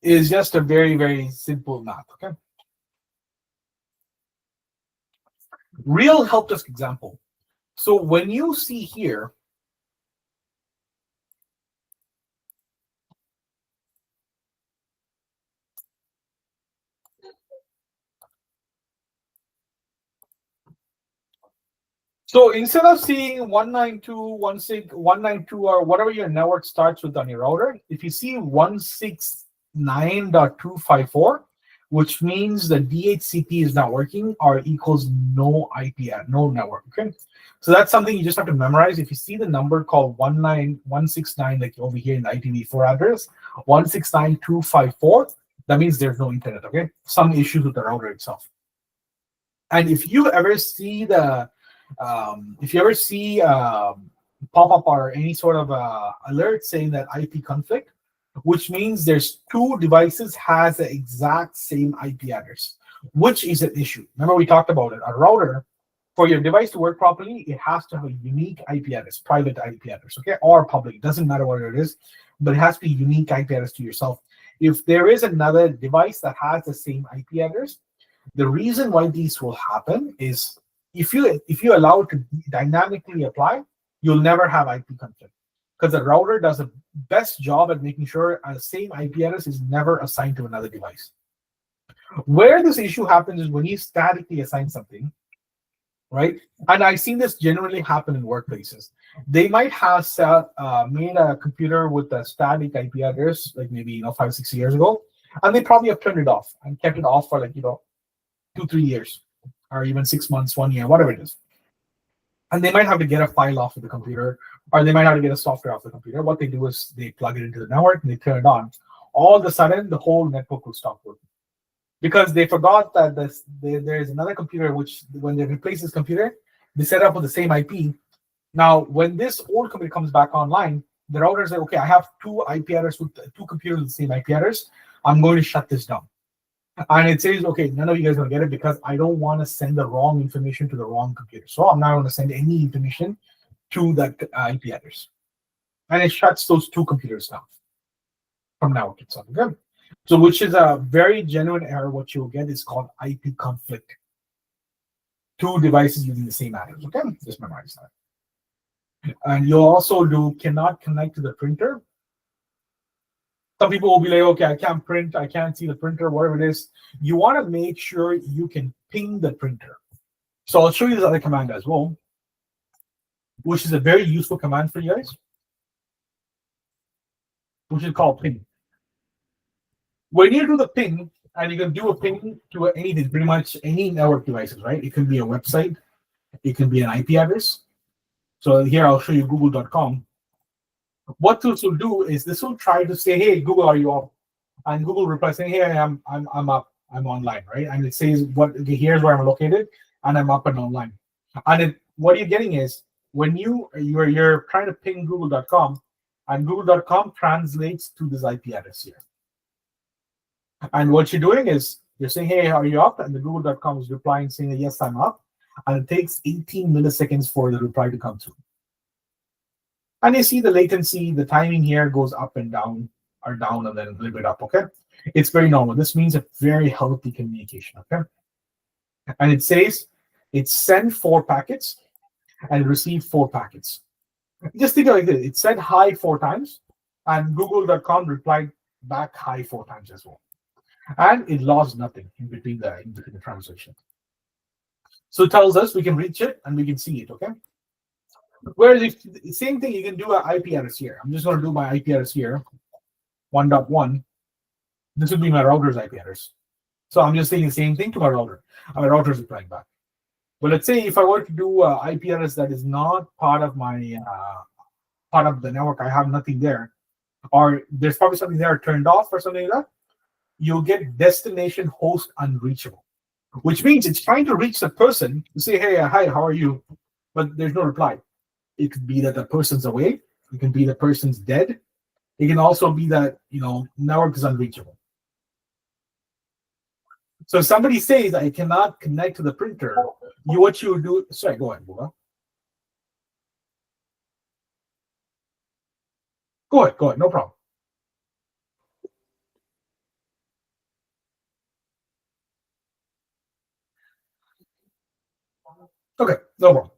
It's just a very, very simple math. Okay. Real help desk example. So when you see here, so instead of seeing 192.168.192 or whatever your network starts with on your router, if you see 169.254, which means the DHCP is not working or equals no IP at no network. Okay, so that's something you just have to memorize. If you see the number called 169, like over here in the IPv4 address, 169.254, that means there's no internet. Okay, some issues with the router itself. And if you ever see the pop up or any sort of alert saying that IP conflict, which means there's two devices has the exact same IP address, which is an issue. Remember we talked about it. A router, for your device to work properly, it has to have a unique IP address, private IP address, okay, or public. It doesn't matter what it is, but it has to be unique IP address to yourself. If there is another device that has the same IP address, the reason why these will happen is if you allow it to dynamically apply, you'll never have IP conflict, because the router does the best job at making sure a same IP address is never assigned to another device. Where this issue happens is when you statically assign something, right? And I've seen this generally happen in workplaces. They might have made a computer with a static IP address, like maybe 5-6 years ago, and they probably have turned it off and kept it off for 2-3 years, or even 6 months, 1 year, whatever it is. And they might have to get a file off of the computer, or they might have to get a software off the computer. What they do is they plug it into the network and they turn it on. All of a sudden, the whole network will stop working, because they forgot that there is another computer which, when they replace this computer, they set up with the same IP. Now, when this old computer comes back online, the router is like, okay, I have two IP addresses with two computers with the same IP address. I'm going to shut this down. And it says, okay, none of you guys are going to get it because I don't want to send the wrong information to the wrong computer. So I'm not going to send any information to that IP address. And it shuts those two computers down from now itself. Okay? So which is a very genuine error. What you'll get is called IP conflict. Two devices using the same address. Okay, just memorize that. And you'll also cannot connect to the printer. Some people will be like, okay, I can't print, I can't see the printer, whatever it is. You want to make sure you can ping the printer. So I'll show you this other command as well, which is a very useful command for you guys, which is called ping. When you do the ping, and you can do a ping to anything, pretty much any network devices, right? It can be a website, it can be an IP address. So here I'll show you google.com. What this will do is this will try to say, hey, Google, are you up? And Google replies saying, hey, I'm up, I'm online, right? And it says, here's where I'm located, and I'm up and online. And what you're getting is when you're trying to ping google.com, and google.com translates to this IP address here. And what you're doing is you're saying, hey, are you up? And the google.com is replying saying, yes, I'm up. And it takes 18 milliseconds for the reply to come through. And you see the latency, the timing here goes up and down, or down and then a little bit up, okay? It's very normal. This means a very healthy communication, okay? And it says it sent 4 packets and it received 4 packets. Just think of it like this. It said hi 4 times, and google.com replied back hi 4 times as well. And it lost nothing in between the translation. So it tells us we can reach it and we can see it, okay? Whereas if the same thing, you can do an IP address here. I'm just going to do my IP address here, 1.1. This would be my router's IP address. So I'm just saying the same thing to my router. And my router is replying back. But let's say if I were to do an IP address that is not part of my part of the network, I have nothing there, or there's probably something there turned off or something like that, you'll get destination host unreachable, which means it's trying to reach the person to say, hey, hi, how are you? But there's no reply. It could be that the person's away. It can be the person's dead. It can also be that, network is unreachable. So if somebody says, I cannot connect to the printer, what you would do, sorry, go ahead, Bula. Go ahead, no problem. Okay, no problem.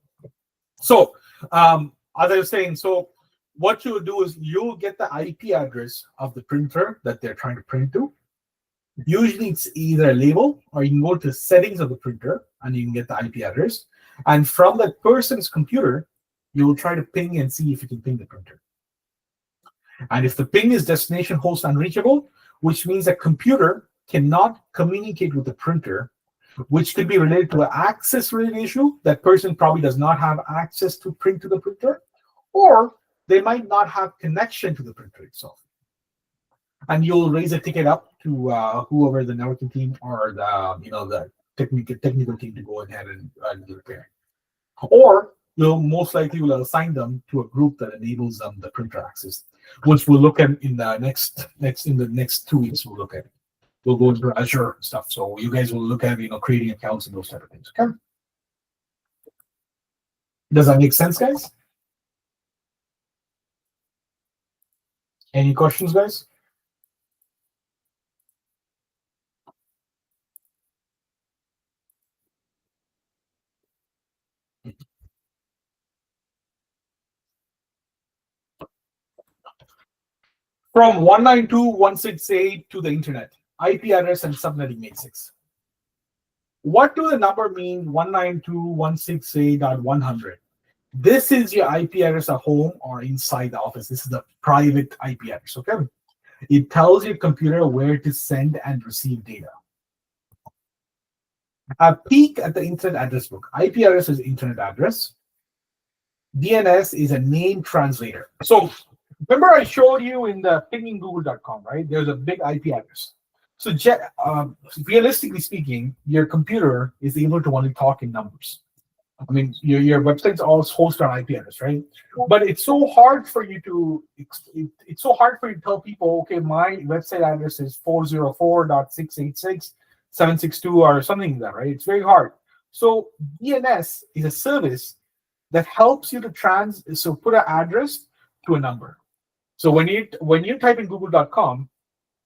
So, as I was saying, so what you'll do is you'll get the IP address of the printer that they're trying to print to. Usually it's either a label, or you can go to the settings of the printer and you can get the IP address. And from that person's computer, you will try to ping and see if you can ping the printer. And if the ping is destination host unreachable, which means a computer cannot communicate with the printer, which could be related to an access related issue. That person probably does not have access to print to the printer, or they might not have connection to the printer itself. And you'll raise a ticket up to whoever the networking team or the technical team to go ahead and repair. Or you'll most likely will assign them to a group that enables them the printer access, which we'll look at in the next 2 weeks. We'll look at it. We'll go into Azure stuff. So you guys will look at creating accounts and those type of things. Okay. Does that make sense, guys? Any questions, guys? From 192.168 to the internet, IP address and subnetting matrix. What do the number mean 192.168.100? This is your IP address at home or inside the office. This is the private IP address, okay? It tells your computer where to send and receive data. A peek at the internet address book. IP address is internet address. DNS is a name translator. So remember I showed you in the pinging.google.com, right? There's a big IP address. So realistically speaking, your computer is able to only talk in numbers. I mean, your website's all hosted on IP address, right? But it's so hard for you to tell people, okay, my website address is 404.686.762 or something like that, right? It's very hard. So DNS is a service that helps you to put an address to a number. So when you type in google.com,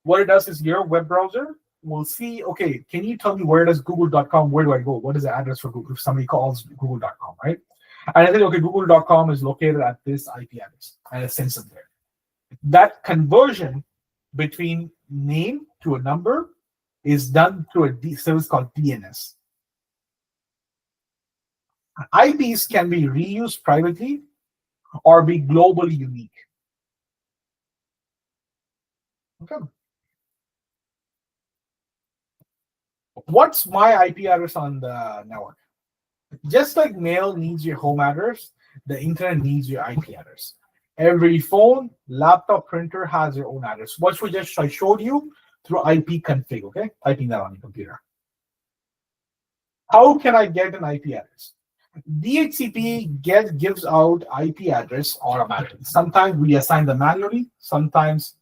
what it does is your web browser will see, okay, can you tell me where does google.com, where do I go? What is the address for Google if somebody calls google.com, right? And I think, okay, google.com is located at this IP address, and it sends them there. That conversion between name to a number is done through a service called DNS. IPs can be reused privately or be globally unique. Okay. What's my IP address on the network? Just like mail needs your home address, the internet needs your IP address. Every phone, laptop, printer has your own address. What I showed you through IP config, okay? Typing that on your computer. How can I get an IP address? DHCP gives out IP address automatically. Sometimes we assign them manually, sometimes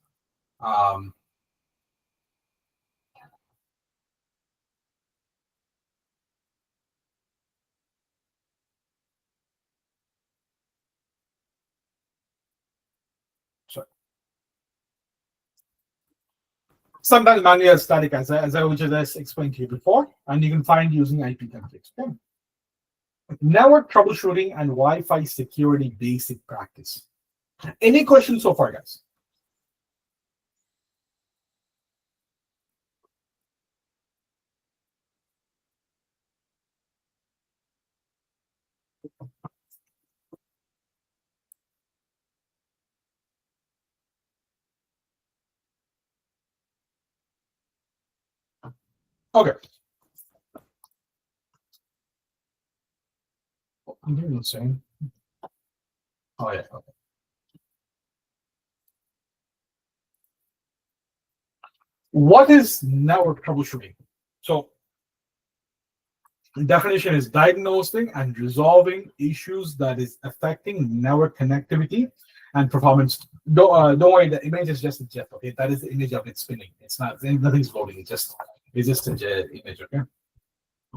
sometimes manually static, as I just explained to you before, and you can find using IP templates. Okay. Network troubleshooting and Wi-Fi security basic practice. Any questions so far, guys? Okay. I'm doing the same. Oh yeah. Okay. What is network troubleshooting? So the definition is diagnosing and resolving issues that is affecting network connectivity and performance. Don't worry, the image is just a GIF. Okay, that is the image of it spinning. It's not, nothing's loading. It's just an image. Okay.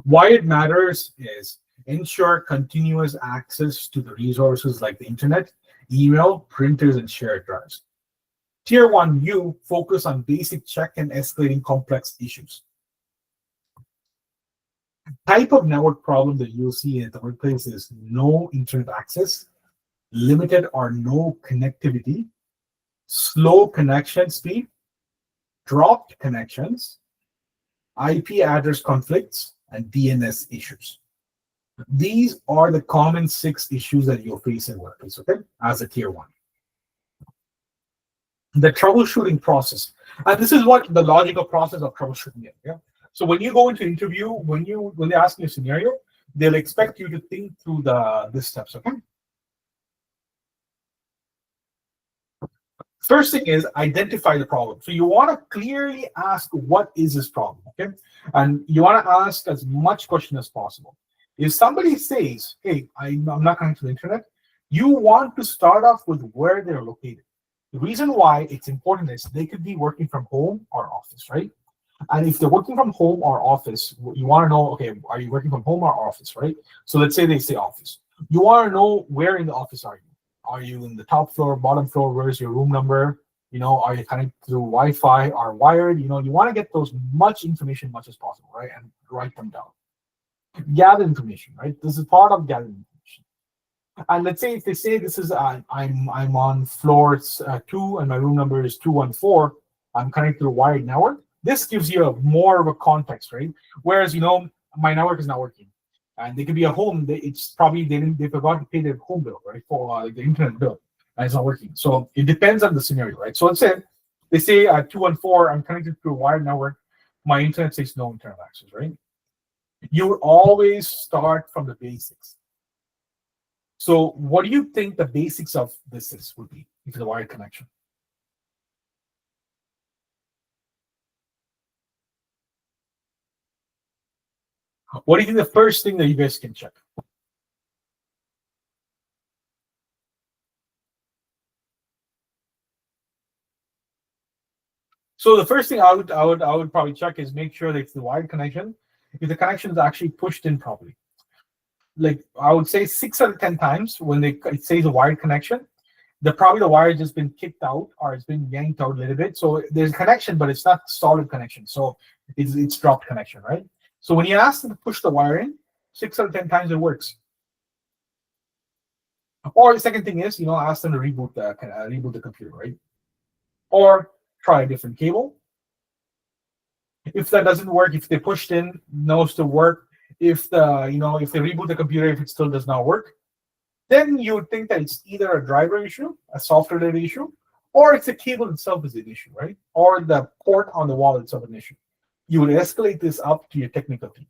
Why it matters is ensure continuous access to the resources like the internet, email, printers, and shared drives. Tier 1U focus on basic check and escalating complex issues. Type of network problem that you'll see in the workplace is no internet access, limited or no connectivity, slow connection speed, dropped connections, IP address conflicts, and DNS issues. These are the common 6 issues that you'll face in workplace, okay, as a tier 1. The troubleshooting process, and this is what the logical process of troubleshooting is. Yeah. So when you go into interview, when they ask you a scenario, they'll expect you to think through these steps. Okay. First thing is identify the problem. So you want to clearly ask, what is this problem? Okay. And you want to ask as much question as possible. If somebody says, hey, I'm not connected to the internet, you want to start off with where they're located. The reason why it's important is they could be working from home or office, right? And if they're working from home or office, you want to know, okay, are you working from home or office, right? So let's say they say office. You want to know where in the office are you? Are you in the top floor, bottom floor? Where's your room number? You know, are you connected through Wi-Fi or wired? You know, you want to get those much information much as possible, right? And write them down. Gather information, right? This is part of gathering information. And let's say if they say this is I'm on floor 2 and my room number is 214. I'm connected to a wired network. This gives you more of a context, right? Whereas, you know, my network is not working, and they could be at home. It's probably they forgot to pay their home bill, right, for the internet bill, and it's not working. So it depends on the scenario, right? So let's say they say 214, I'm connected to a wired network. My internet says no internet access, right? You would always start from the basics. So what do you think the basics of this would be if it's a wired connection? What do you think the first thing that you guys can check? So the first thing I would probably check is make sure that it's the wired connection. If the connection is actually pushed in properly, like I would say 6 out of 10 times when it says a wired connection, probably the wire has just been kicked out or it's been yanked out a little bit. So there's a connection, but it's not solid connection. So it's dropped connection, right? So when you ask them to push the wire in, 6 out of 10 times it works. Or the second thing is, you know, ask them to reboot the computer, right? Or try a different cable. If that doesn't work, if they pushed in, knows to work. If they reboot the computer, if it still does not work, then you would think that it's either a driver issue, a software-related issue, or it's the cable itself is an issue, right? Or the port on the wall itself an issue. You would escalate this up to your technical team.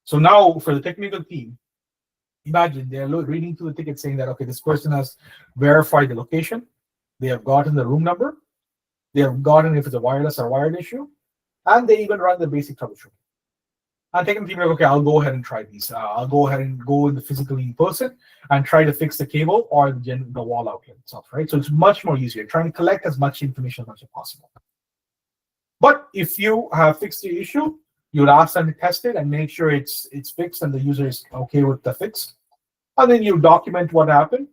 So now for the technical team, imagine they're reading through the ticket saying that, okay, this person has verified the location. They have gotten the room number. They have gotten if it's a wireless or wired issue. And they even run the basic troubleshooting. And technical team like, okay, I'll go ahead and try these. I'll go ahead and go in the physically in person and try to fix the cable or the wall outlet itself, right? So it's much more easier. Trying to collect as much information as much as possible. But if you have fixed the issue, you would ask them to test it and make sure it's fixed and the user is okay with the fix. And then you document what happened,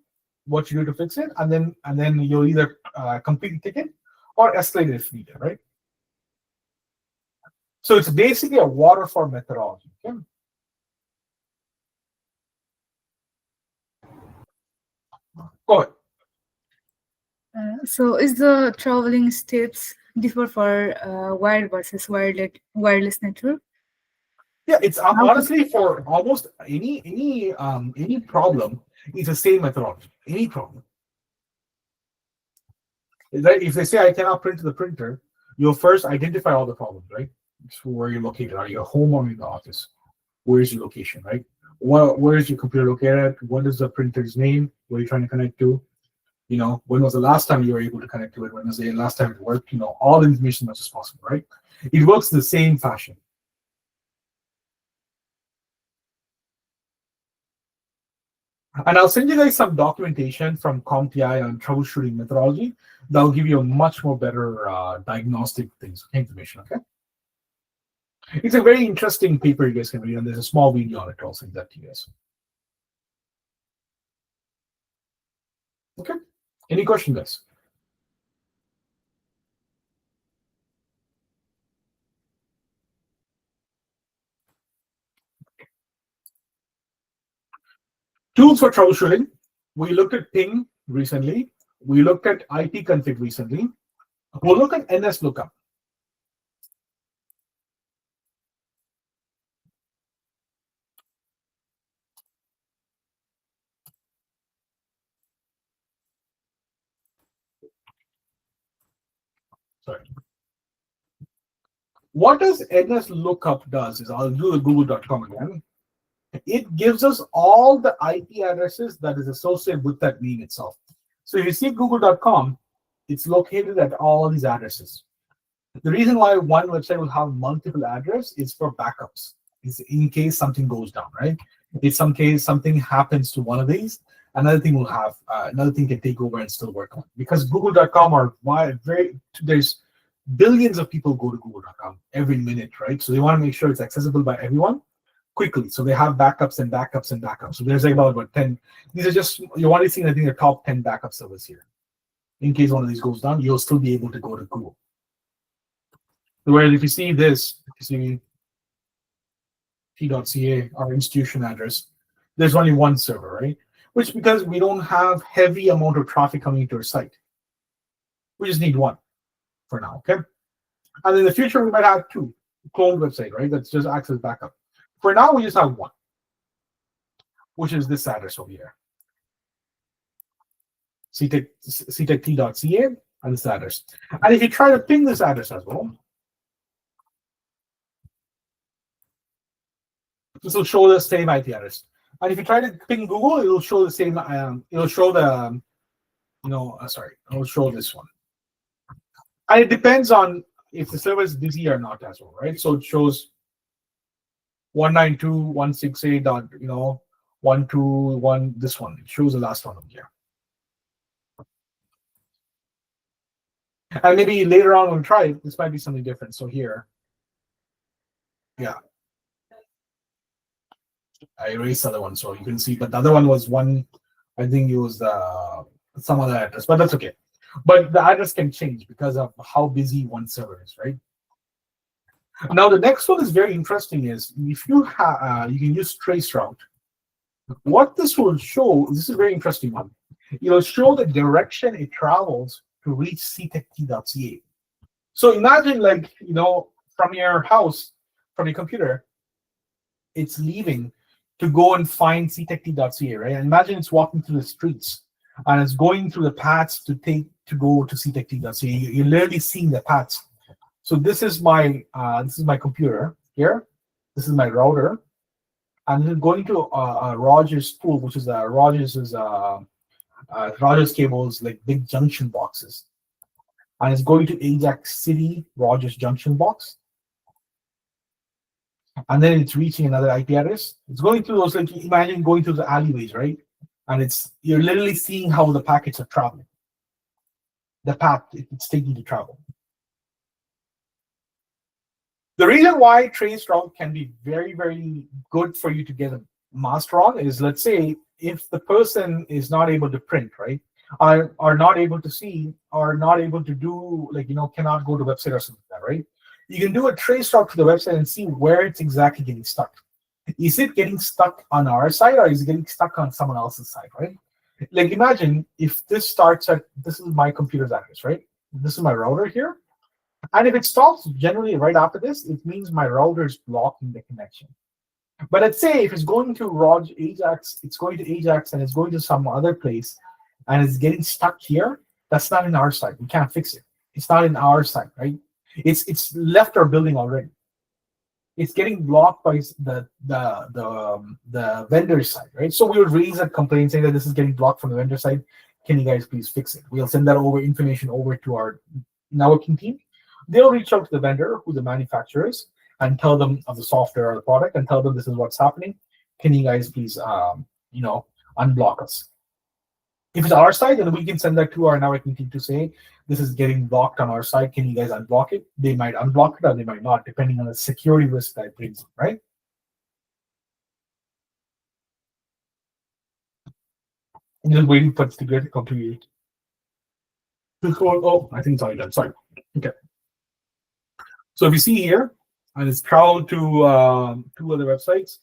what you do to fix it, and then you'll either complete the ticket or escalate it if needed, right? So it's basically a waterfall methodology. Okay? Go ahead. So is the traveling steps differ for wired versus wireless network? Yeah, it's honestly for almost any problem, it's the same methodology. Any problem. If they say I cannot print to the printer, you'll first identify all the problems, right? So where you're located. Are you at home or in the office? Where's your location, right? Where is your computer located? What is the printer's name? Where are you trying to connect to? You know, when was the last time you were able to connect to it? When was the last time it worked? You know, all the information as much as possible, right? It works the same fashion. And I'll send you guys some documentation from CompTI on troubleshooting methodology that will give you a much more better diagnostic information, okay? It's a very interesting paper you guys can read, and there's a small video on it. I'll send that to you guys. Okay. Any questions, guys? Tools for troubleshooting. We looked at ping recently. We looked at ipconfig recently. We'll look at NSLookup. Sorry. What does NSLookup does is, I'll do the google.com again. It gives us all the IP addresses that is associated with that name itself. So if you see google.com, it's located at all these addresses. The reason why one website will have multiple addresses is for backups. It's in case something goes down, right? If some case something happens to one of these, another thing will have another thing can take over and still work on. Because Google.com are there's billions of people go to Google.com every minute, right? So they want to make sure it's accessible by everyone quickly. So they have backups and backups and backups. So there's like about 10. These are just, you're only seeing, I think, the top 10 backup servers here. In case one of these goes down, you'll still be able to go to Google. Whereas if you see this, if you see t.ca, our institution address, there's only one server, right? Which because we don't have heavy amount of traffic coming to our site. We just need one for now, okay? And in the future, we might have two cloned website, right? That's just access backup. For now, we just have one, which is this address over here. ctect.ca and this address. And if you try to ping this address as well, this will show the same IP address. And if you try to ping Google, it will show the same. It'll show the, it'll show this one. And it depends on if the server is busy or not as well, right? So it shows 192.168.121. This one, it shows the last one over here. And maybe later on when we try it, this might be something different. So here, yeah. I erased the other one so you can see, but the other one was one, I think it was some other address, but that's okay. But the address can change because of how busy one server is, right? Now the next one is very interesting is if you have, you can use traceroute. What this will show, this is a very interesting one. It will show the direction it travels to reach ctect.ca. So imagine from your house, from your computer, it's leaving to go and find ctect.ca, right? And imagine it's walking through the streets and it's going through the paths to go to ctect.ca. You're literally seeing the paths. So this is my computer here. This is my router, and it's going to Rogers pool, which is Rogers cables, like big junction boxes, and it's going to Ajax City Rogers junction box. And then it's reaching another IP address. It's going through those, like imagine going through the alleyways, right? And you're literally seeing how the packets are traveling. The path it's taking to travel. The reason why traceroute can be very, very good for you to get a master on is, let's say, if the person is not able to print, right? Are not able to see, are not able to do, cannot go to website or something like that, right? You can do a trace route to the website and see where it's exactly getting stuck. Is it getting stuck on our side or is it getting stuck on someone else's side, right? Like imagine if this starts at, this is my computer's address, right? This is my router here. And if it stops generally right after this, it means my router is blocking the connection. But let's say if it's going to Ajax, it's going to Ajax and it's going to some other place and it's getting stuck here, that's not in our side. We can't fix it. It's not in our side, right? It's left our building already. It's getting blocked by the vendor side, right? So we would raise a complaint saying that this is getting blocked from the vendor side. Can you guys please fix it? We'll send that information over to our networking team. They'll reach out to the vendor, who the manufacturer is, and tell them of the software or the product, and tell them this is what's happening. Can you guys please, unblock us? If it's our side, then we can send that to our networking team to say, this is getting blocked on our side. Can you guys unblock it? They might unblock it or they might not, depending on the security risk that it brings, right? I'm just waiting for it to get complete. Oh, I think it's already done. Sorry. Okay. So if you see here, and it's traveled to two other websites,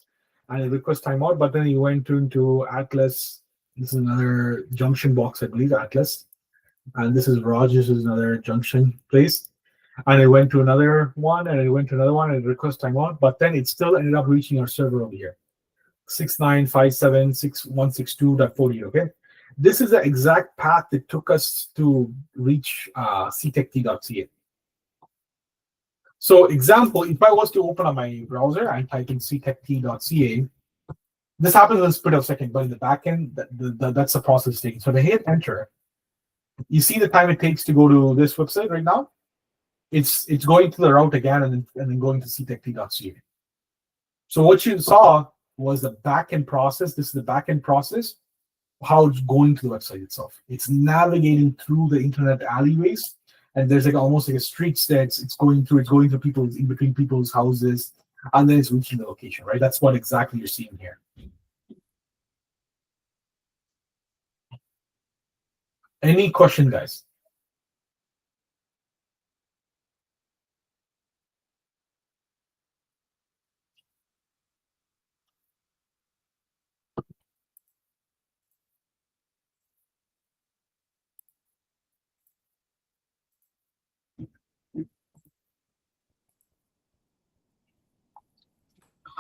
and it requests timeout, but then you went into Atlas. This is another junction box, I believe, Atlas. And this is Rogers, is another junction place. And it went to another one, and it went to another one, and it requests timeout, but then it still ended up reaching our server over here. 69576162.40, okay? This is the exact path that took us to reach ctect.ca. So example, if I was to open up my browser and type in ctect.ca, this happens in a split of a second, but in the back end, that's the process taking. So if I hit enter, You see the time it takes to go to this website right now? It's going to the route again and then going to ctechd.ca. So what you saw was the backend process. This is the backend process, how it's going to the website itself. It's navigating through the internet alleyways, and there's like almost like a street steps. It's going through people's in between people's houses, and then it's reaching the location, right? That's what exactly you're seeing here. Any question, guys?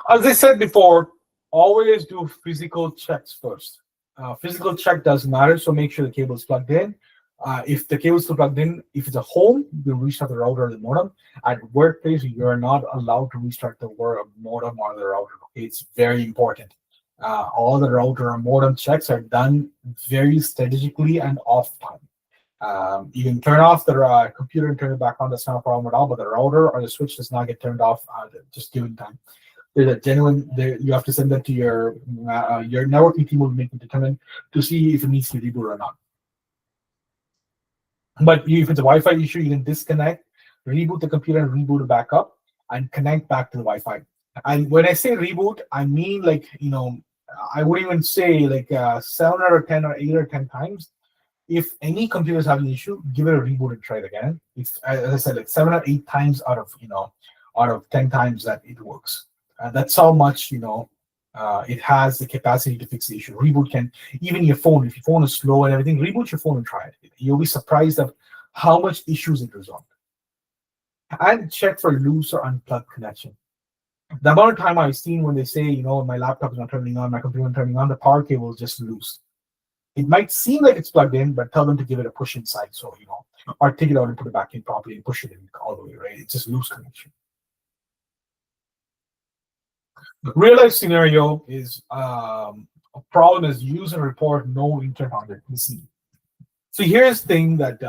As I said before, always do physical checks first. Physical check does matter, so make sure the cable is plugged in. If the cable is still plugged in, if it's a home, you restart the router or the modem. At workplace, you are not allowed to restart the modem or the router. It's very important. All the router or modem checks are done very strategically and off time. You can turn off the computer and turn it back on. That's not a problem at all. But the router or the switch does not get turned off just given time. There's a genuine. You have to send that to your networking team will make it determine to see if it needs to reboot or not. But if it's a Wi-Fi issue, you can disconnect, reboot the computer, and reboot it back up, and connect back to the Wi-Fi. And when I say reboot, I mean like I wouldn't even say like 7 out of 10 or 8 or 10 times. If any computer is having an issue, give it a reboot and try it again. It's, as I said, like 7 or 8 times out of 10 times that it works. That's how much it has the capacity to fix the issue. Reboot can, even your phone, if your phone is slow and everything, reboot your phone and try it. You'll be surprised at how much issues it resolved. And check for loose or unplugged connection. The amount of time I've seen when they say, my laptop is not turning on, my computer is not turning on, the power cable is just loose. It might seem like it's plugged in, but tell them to give it a push inside. So, or take it out and put it back in properly and push it in all the way, right? It's just loose connection. The real life scenario is a problem is user report no internet on their PC. So here's the thing that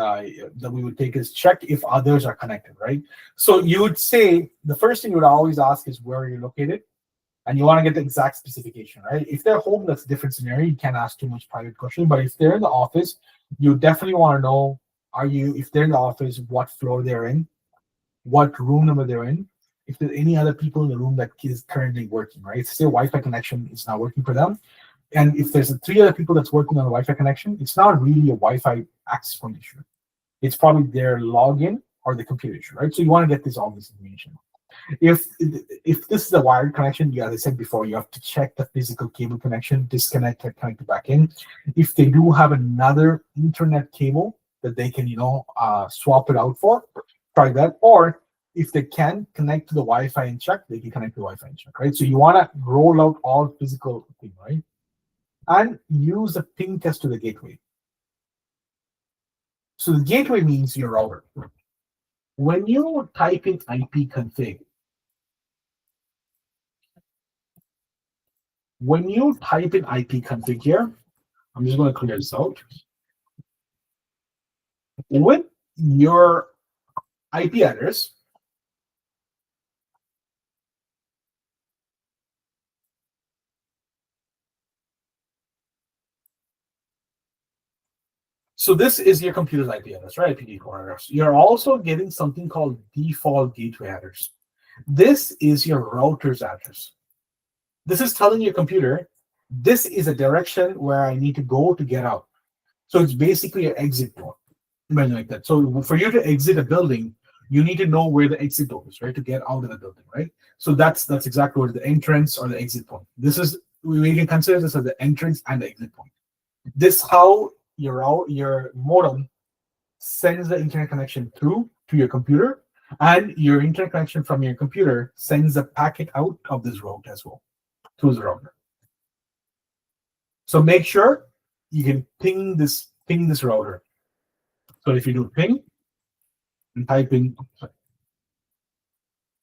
we would take is check if others are connected, right? So you would say the first thing you would always ask is where you're located, and you want to get the exact specification, right? If they're home, that's a different scenario. You can't ask too much private question, but if they're in the office, you definitely want to know if they're in the office, what floor they're in, what room number they're in, if there's any other people in the room that is currently working, right? Say Wi-Fi connection is not working for them. And if there's 3 other people that's working on the Wi-Fi connection, it's not really a Wi-Fi access point issue. It's probably their login or the computer issue, right? So you want to get all this information. If this is a wired connection, as I said before, you have to check the physical cable connection, disconnect it, connect it back in. If they do have another internet cable that they can, swap it out for, try that. Or if they can connect to the Wi-Fi and check, they can connect to the Wi-Fi and check, right? So you want to roll out all physical thing, right? And use a ping test to the gateway. So the gateway means your router. When you type in ipconfig, here, I'm just going to clear this out. With your IP address, so this is your computer's IP address, right? IP default address. You're also getting something called default gateway address. This is your router's address. This is telling your computer, this is a direction where I need to go to get out. So it's basically an exit door, like that. So for you to exit a building, you need to know where the exit door is, right? To get out of the building, right? So that's exactly where the entrance or the exit point. We can consider this as the entrance and the exit point. This how your modem sends the internet connection through to your computer, and your internet connection from your computer sends a packet out of this route as well through the router. So make sure you can ping this router. So if you do ping and type in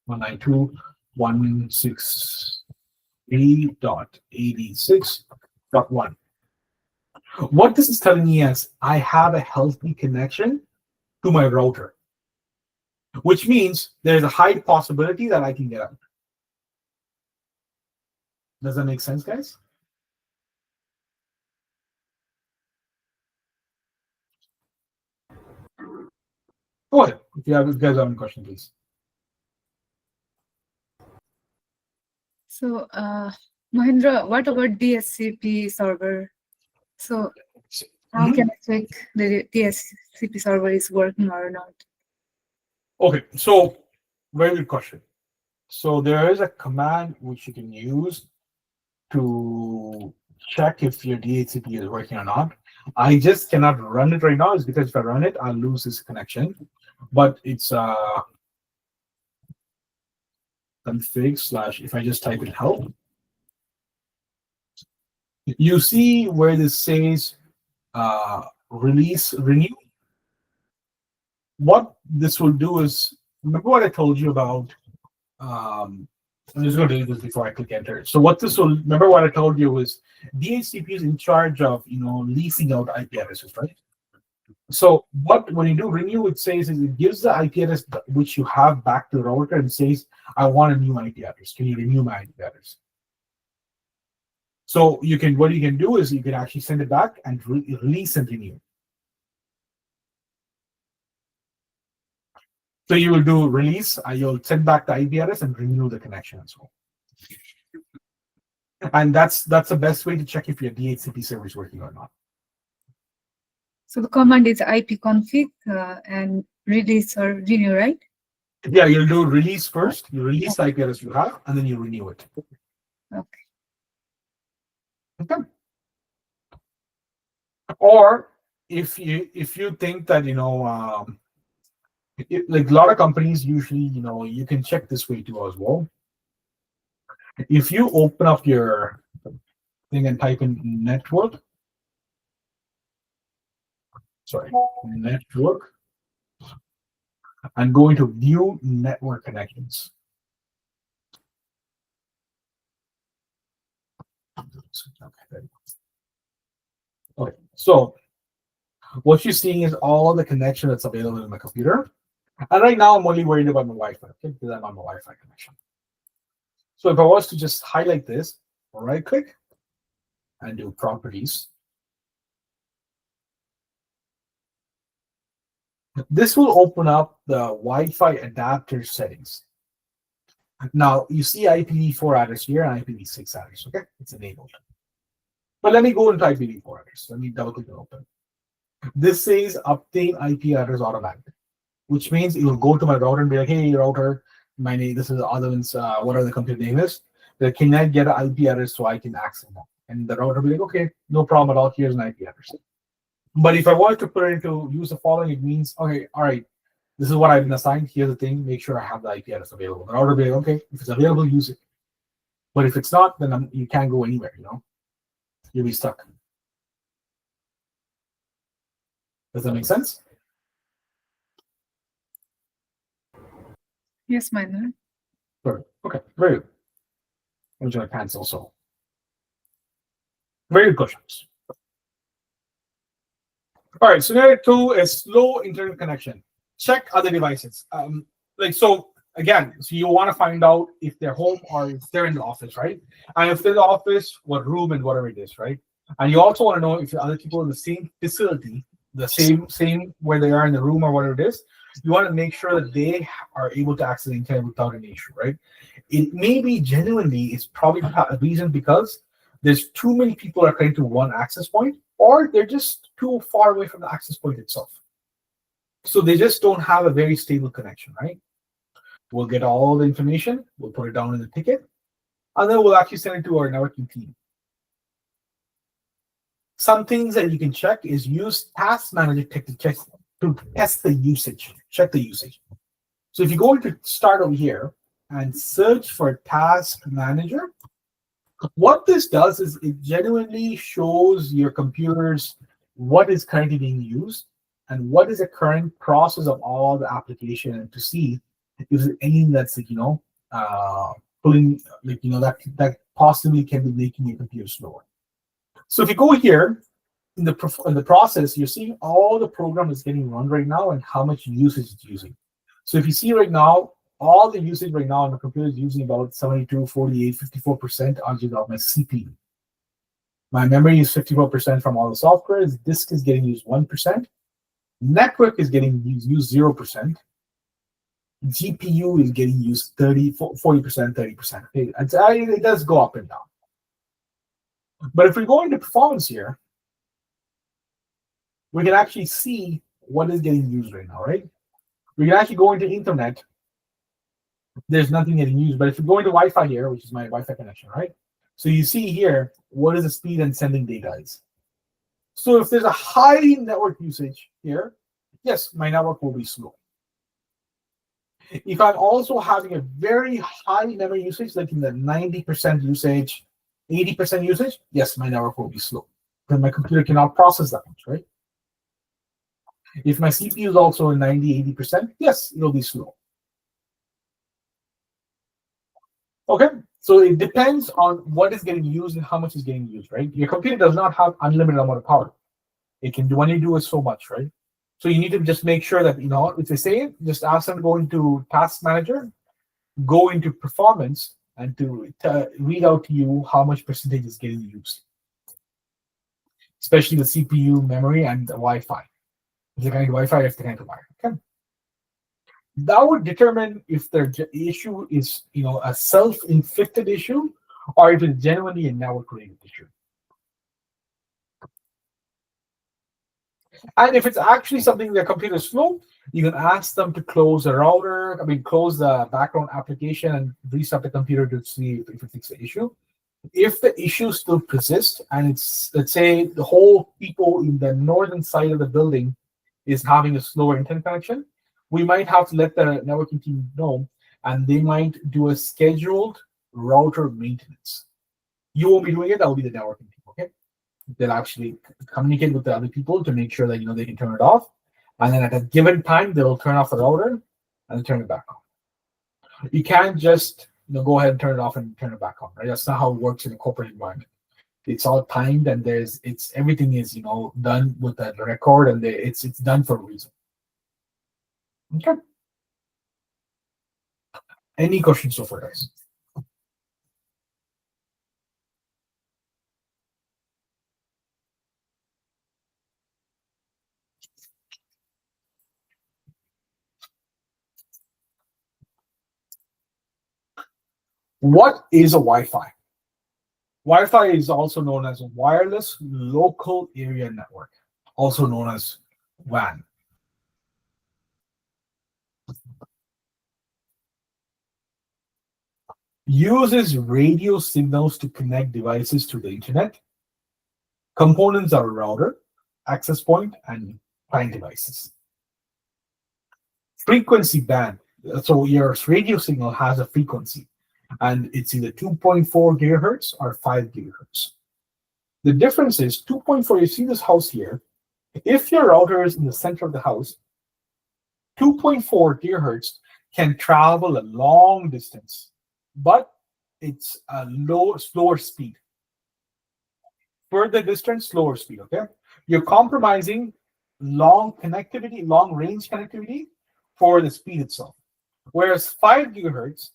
192.168.86.1. What this is telling me is I have a healthy connection to my router, which means there's a high possibility that I can get out. Does that make sense, guys? Go ahead. If you guys have any question, please. So, Mahendra, what about DHCP server? So, how can I check the DHCP server is working or not? Okay, so very good question. So there is a command which you can use to check if your DHCP is working or not. I just cannot run it right now. It's because if I run it, I'll lose this connection. But it's config / if I just type in help, you see where this says release renew. What this will do is, remember what I told you about. I'm just going to do this before I click enter. So what this will, remember what I told you was DHCP is in charge of leasing out IP addresses, right? So when you do renew, it says is it gives the IP address which you have back to the router and says, I want a new IP address. Can you renew my IP address? So what you can do is you can actually send it back and release and renew. So you will do release, you'll send back the IP address and renew the connection as well. And that's the best way to check if your DHCP server is working or not. So the command is ipconfig and release or renew, right? Yeah, you'll do release first. You release the IP address you have, and then you renew it. Okay. Okay. Or if you think that like a lot of companies usually you can check this way too as well. If you open up your thing and type in network, and go into view network connections. Okay, so what you're seeing is all the connection that's available in my computer. And right now I'm only worried about my Wi-Fi, okay, because I'm on my Wi-Fi connection. So if I was to just highlight this, right click and do properties, this will open up the Wi-Fi adapter settings. Now you see IPv4 address here and IPv6 address, okay? It's enabled. But let me go into IPv4 address. Let me double click and open. This says obtain IP address automatically, which means it will go to my router and be like, hey, router, my name, this is the other one's, whatever the computer name is. Can I get an IP address so I can access that? And the router will be like, okay, no problem at all. Here's an IP address. But if I wanted to put it into use the following, it means, okay, all right, this is what I've been assigned. Here's the thing. Make sure I have the IP address available. The router will be like, okay, if it's available, use it. But if it's not, then you can't go anywhere, You'll be stuck. Does that make sense? Yes, Mahendra. Perfect. Okay, very good. I'm going to cancel so. Very good questions. All right, scenario 2 is slow internet connection. Check other devices. So you want to find out if they're home or if they're in the office, right? And if they're in the office, what room and whatever it is, right? And you also want to know if the other people in the same facility, the same where they are in the room or whatever it is. You want to make sure that they are able to access the internet without any issue, right? It may be genuinely, it's probably a reason because there's too many people are connected to one access point, or they're just too far away from the access point itself. So they just don't have a very stable connection, right? We'll get all the information, we'll put it down in the ticket, and then we'll actually send it to our networking team. Some things that you can check is use Task Manager to test the usage, check the usage. So if you go to start over here and search for Task Manager, what this does is it genuinely shows your computers what is currently being used and what is the current process of all the application, and to see if there's anything that's pulling that possibly can be making your computer slower. So if you go here, in the process, you're seeing all the program is getting run right now and how much usage it's using. So if you see right now, all the usage right now on the computer is using about 72, 48, 54% of my CPU. My memory is 54% from all the software. The disk is getting used 1%. Network is getting used 0%. GPU is getting used 40%, 30%. It does go up and down. But if we go into performance here, we can actually see what is getting used right now, right? We can actually go into internet. There's nothing getting used. But if you go into Wi-Fi here, which is my Wi-Fi connection, right? So you see here, what is the speed and sending data is. So if there's a high network usage here, yes, my network will be slow. If I'm also having a very high memory usage, like in the 90% usage, 80% usage, yes, my network will be slow. Because my computer cannot process that much, right? If my CPU is also in 90, 80%, yes, it'll be slow. Okay, so it depends on what is getting used and how much is getting used, right? Your computer does not have unlimited amount of power. It can do only do it so much, right? So you need to just make sure that, if they say, just ask them to go into Task Manager, go into Performance, and to read out to you how much percentage is getting used, especially the CPU, memory, and the Wi-Fi. If they're connected to Wi-Fi, if they're connected to Wi-Fi. Okay. That would determine if their issue is, a self-inflicted issue, or if it's genuinely a network-related issue. And if it's actually something their computer is slow, you can ask them to close the router, close the background application and restart the computer to see if it fixes the issue. If the issue still persists, and it's, let's say, the whole people in the northern side of the building is having a slower internet connection, we might have to let the networking team know, and they might do a scheduled router maintenance. You won't be doing it, that will be the networking team, okay? They'll actually communicate with the other people to make sure that, they can turn it off. And then at a given time, they'll turn off the router and turn it back on. You can't just, go ahead and turn it off and turn it back on, right? That's not how it works in a corporate environment. It's all timed, and everything is, done with the record, and it's done for a reason. Okay. Any questions so far, guys? What is a Wi-Fi? Wi-Fi is also known as a wireless local area network, also known as WAN. Uses radio signals to connect devices to the internet. Components are a router, access point, and client devices. Frequency band. So your radio signal has a frequency, and it's either 2.4 gigahertz or 5 gigahertz. The difference is 2.4, you see this house here. If your router is in the center of the house, 2.4 gigahertz can travel a long distance, but it's a slower speed. Further distance, slower speed, okay? You're compromising long range connectivity for the speed itself. Whereas 5 gigahertz,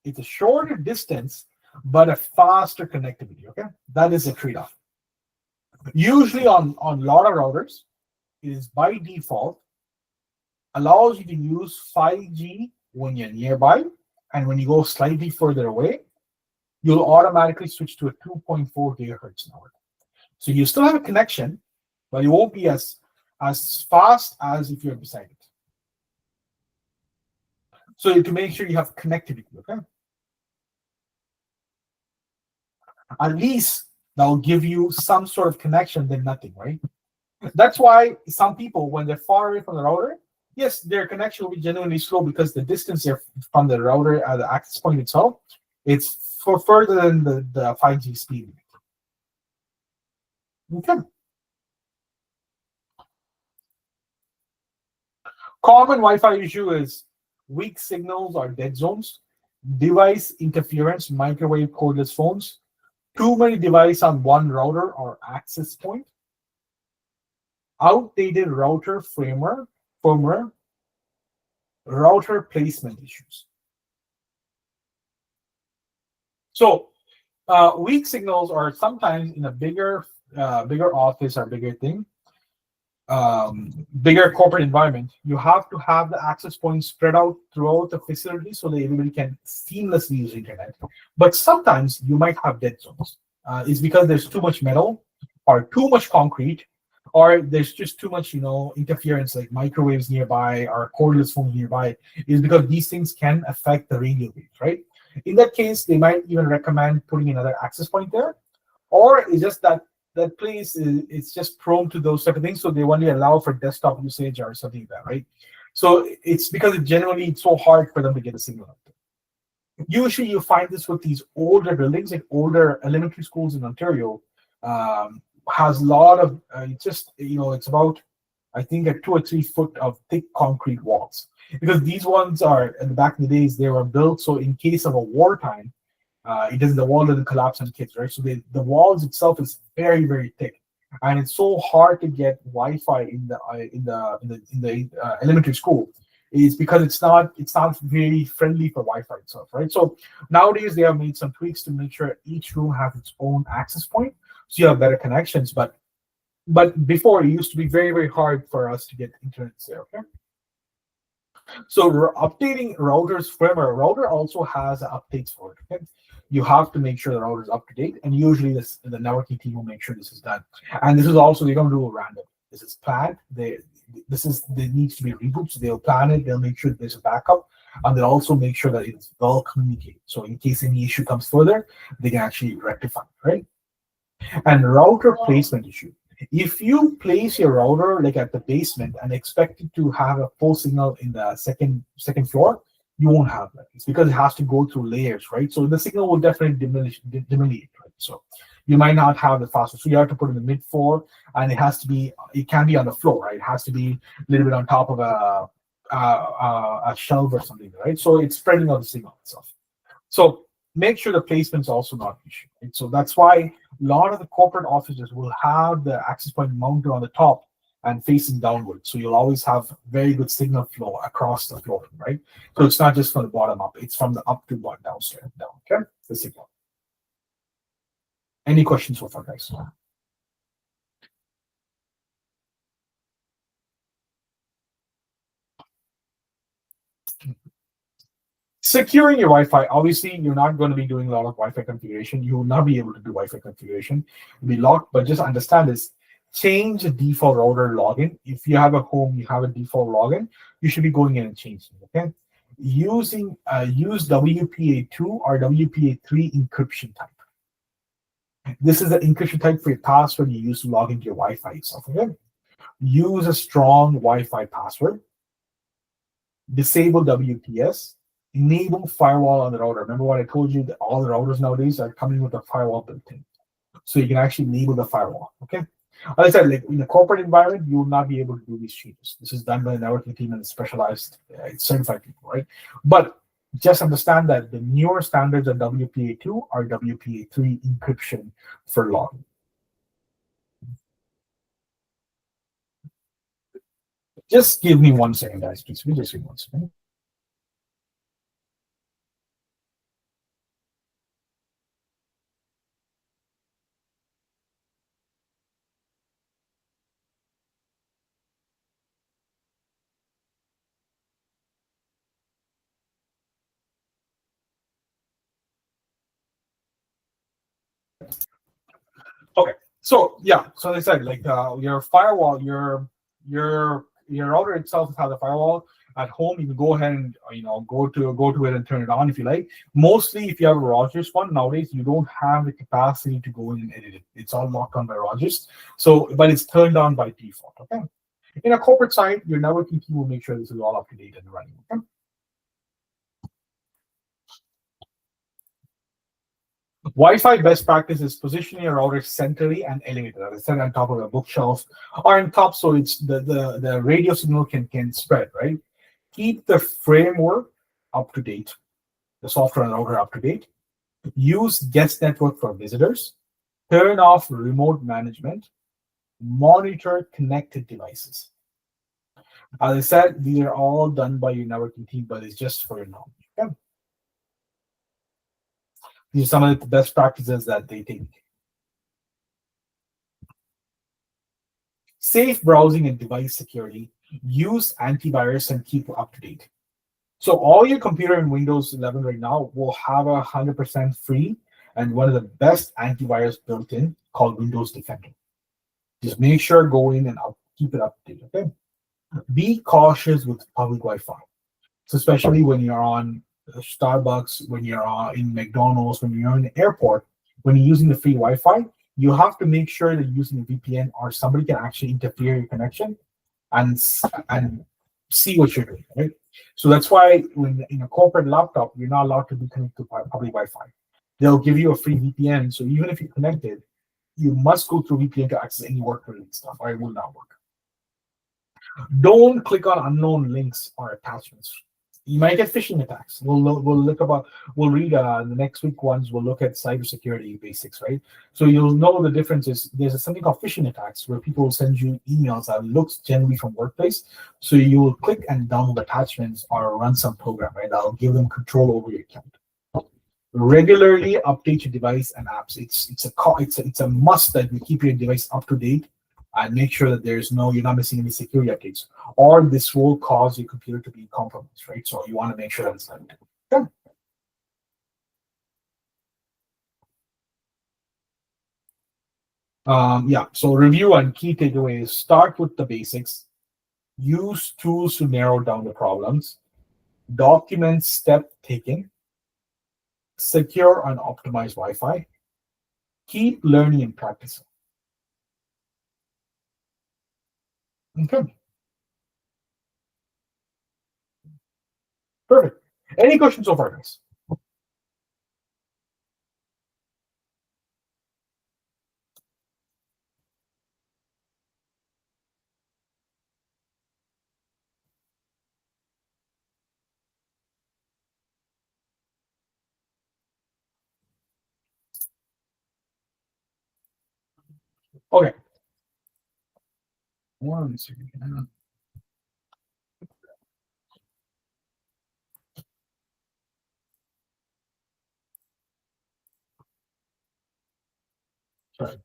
it's a shorter distance, but a faster connectivity, okay? That is a trade-off. Usually on a lot of routers, it is by default, allows you to use 5G when you're nearby, and when you go slightly further away, you'll automatically switch to a 2.4 gigahertz network. So you still have a connection, but it won't be as fast as if you're beside it. So to make sure you have connectivity, okay? At least that will give you some sort of connection than nothing, right? That's why some people, when they're far away from the router, yes, their connection will be genuinely slow because the distance from the router at the access point itself, it's further than the 5G speed. Okay. Common Wi-Fi issue is weak signals or dead zones, device interference, microwave cordless phones, too many devices on one router or access point, outdated firmware, router placement issues. So weak signals are sometimes in a bigger office or bigger thing, bigger corporate environment. You have to have the access points spread out throughout the facility so that everybody can seamlessly use internet. But sometimes you might have dead zones. It's because there's too much metal or too much concrete, or there's just too much, interference, like microwaves nearby or cordless phones nearby. Is because these things can affect the radio waves, right? In that case, they might even recommend putting another access point there, or it's just that place is just prone to those type of things, so they only allow for desktop usage or something like that, right? So it's because it's so hard for them to get a signal out there. Usually, you find this with these older buildings, like older elementary schools in Ontario. Has a lot of it's about, I think, 2 or 3 foot of thick concrete walls, because these ones are, in the back of the days, they were built so in case of a wartime, the wall doesn't collapse on kids, right? So the walls itself is very, very thick, and it's so hard to get Wi-Fi in the elementary school. Is because it's not very friendly for Wi-Fi itself, right? So nowadays they have made some tweaks to make sure each room has its own access point, so you have better connections. But before, it used to be very, very hard for us to get internet there. Okay. So updating routers firmware. Router also has updates for it. Okay? You have to make sure the router is up to date, and usually the networking team will make sure this is done. And this is also, they don't do it random. This is planned. There needs to be a reboot, so they'll plan it. They'll make sure there's a backup, and they'll also make sure that it's well communicated. So in case any issue comes further, they can actually rectify it, right? And router placement issue. If you place your router like at the basement and expect it to have a full signal in the second floor, you won't have that. It's because it has to go through layers, right? So the signal will definitely diminish, right? So you might not have the fastest. So you have to put in the mid floor, and it can be on the floor, right? It has to be a little bit on top of a shelf or something, right? So it's spreading out the signal itself. So make sure the placement's also not an issue, right? So that's why a lot of the corporate offices will have the access point mounted on the top and facing downward. So you'll always have very good signal flow across the floor, right? So it's not just from the bottom up, it's from the up to bottom, downstairs, down, okay? The signal. Any questions so far, guys? Securing your Wi-Fi. Obviously, you're not going to be doing a lot of Wi-Fi configuration. You will not be able to do Wi-Fi configuration. It'll be locked, but just understand this. Change the default router login. If you have a home, you have a default login, you should be going in and changing it, okay? Use WPA2 or WPA3 encryption type. This is the encryption type for your password you use to log into your Wi-Fi itself, okay? Use a strong Wi-Fi password. Disable WPS. Enable firewall on the router. Remember what I told you, that all the routers nowadays are coming with a firewall built in. So you can actually enable the firewall, okay? As I said, like in the corporate environment, you will not be able to do these changes. This is done by the networking team and specialized, certified people, right? But just understand that the newer standards are WPA2 or WPA3 encryption for logging. Just give me 1 second, guys, please. We just give me 1 second. Okay, so yeah, so as I said, like your firewall, your router itself has a firewall. At home, you can go ahead and go to it and turn it on if you like. Mostly, if you have a Rogers one nowadays, you don't have the capacity to go in and edit it. It's all locked on by Rogers. So, but it's turned on by default. Okay. In a corporate side, your networking team will make sure this is all up to date and running. Okay. Wi-Fi best practice is positioning your router centrally and elevated, as I said, on top of a bookshelf or on top, so it's the radio signal can spread, right? Keep the framework up to date, the software and router up to date. Use guest network for visitors. Turn off remote management. monitor connected devices. As I said, these are all done by your networking team, but it's just for your knowledge. Okay? These are some of the best practices that they take. Safe browsing and device security. Use antivirus and keep up to date. So all your computer in Windows 11 right now will have 100% free and one of the best antivirus built in called Windows Defender. Just make sure go in and keep it up to date. Okay. Be cautious with public Wi-Fi. So especially when you're on Starbucks, when you're in McDonald's, when you're in the airport, when you're using the free Wi-Fi, you have to make sure that you're using a VPN or somebody can actually interfere your connection and see what you're doing, right? So that's why when in a corporate laptop, you're not allowed to be connected to public Wi-Fi. They'll give you a free VPN. So even if you're connected, you must go through VPN to access any work-related stuff, or it will not work. Don't click on unknown links or attachments. You might get phishing attacks. We'll read the next week ones. We'll look at cybersecurity basics, right? So you'll know the differences. There's something called phishing attacks where people will send you emails that looks generally from workplace. So you will click and download attachments or run some program, right? That'll give them control over your account. Regularly update your device and apps. It's a must that you keep your device up to date and make sure that you're not missing any security updates, or this will cause your computer to be compromised, right? So you want to make sure that it's done. Okay. So review and key takeaways. Start with the basics. Use tools to narrow down the problems. Document step taken. Secure and optimize Wi-Fi. Keep learning and practicing. Okay. Perfect. Any questions so far, guys? Okay. One second. Sorry.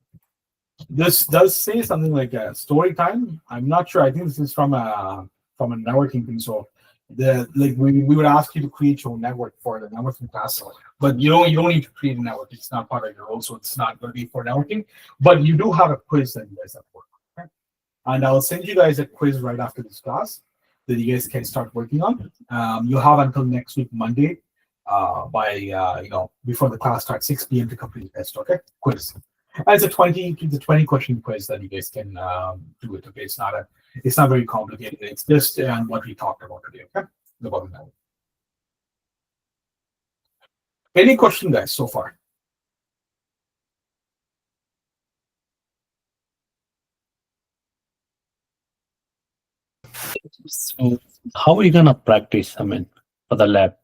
This does say something like a story time. I'm not sure. I think this is from a networking thing. So we would ask you to create your own network for the networking class, but you don't need to create a network. It's not part of your role, so it's not going to be for networking. But you do have a quiz that you guys have to work on. Okay? And I'll send you guys a quiz right after this class that you guys can start working on. You have until next week, Monday, before the class starts, 6 p.m. to complete the test. Okay, quiz. And it's a 20 question quiz that you guys can do it. Okay, it's not very complicated. It's just what we talked about today. Okay, about that. Any question, guys, so far? So how are you gonna practice? I mean, for the lab.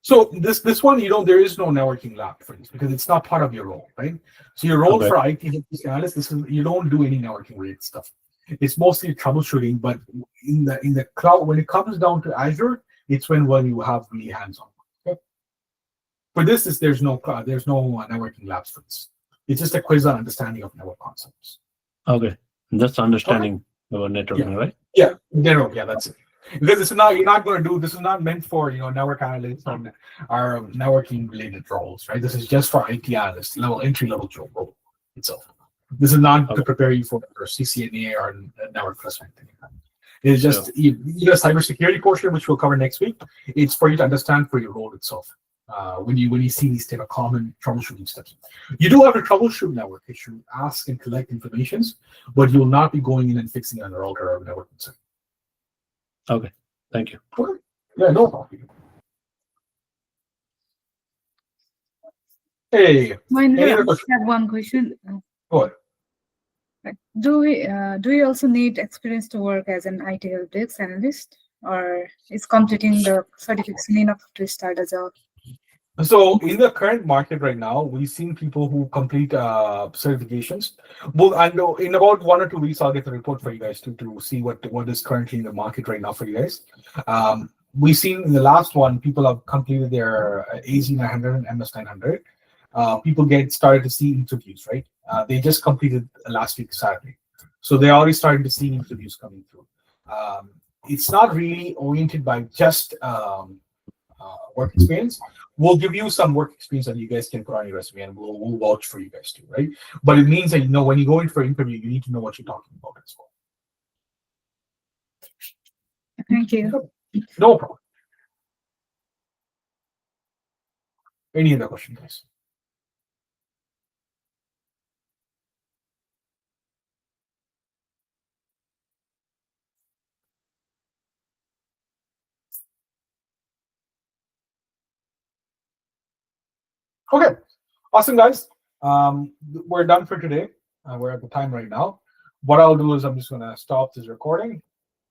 So this one, there is no networking lab for this because it's not part of your role, right? So your role for IT analyst, you don't do any networking related stuff. It's mostly troubleshooting, but in the cloud, when it comes down to Azure, it's when you have really hands-on. Okay? For this, there's no networking labs for this. It's just a quiz on understanding of network concepts. Okay, just understanding about networking, right? Yeah, that's it. Because this is not meant for network analysts and our networking related roles, right? This is just for IT analysts, entry level job role itself. This is not to prepare you for CCNA or network plus or anything like that. It's just the cybersecurity portion, which we'll cover next week. It's for you to understand for your role itself. When you see these type of common troubleshooting steps, you do have to troubleshoot network issue, ask and collect informations, but you will not be going in and fixing it on the router or network side. Okay, thank you. Yeah, no problem. Hey, I have one question. What? Do we also need experience to work as an IT help desk analyst, or is completing the certification enough to start a job? So in the current market right now, we've seen people who complete certifications. Well, I know in about 1 or 2 weeks, I'll get the report for you guys to see what is currently in the market right now for you guys. We've seen in the last one, people have completed their AZ900 and MS900. People get started to see interviews, right? They just completed last week Saturday, so they're already starting to see interviews coming through. It's not really oriented by just work experience. We'll give you some work experience that you guys can put on your resume, and we'll vouch for you guys too, right? But it means that when you go in for an interview, you need to know what you're talking about as well. Thank you. No problem. Any other question, guys? Okay, awesome, guys. We're done for today. We're at the time right now. What I'll do is I'm just going to stop this recording.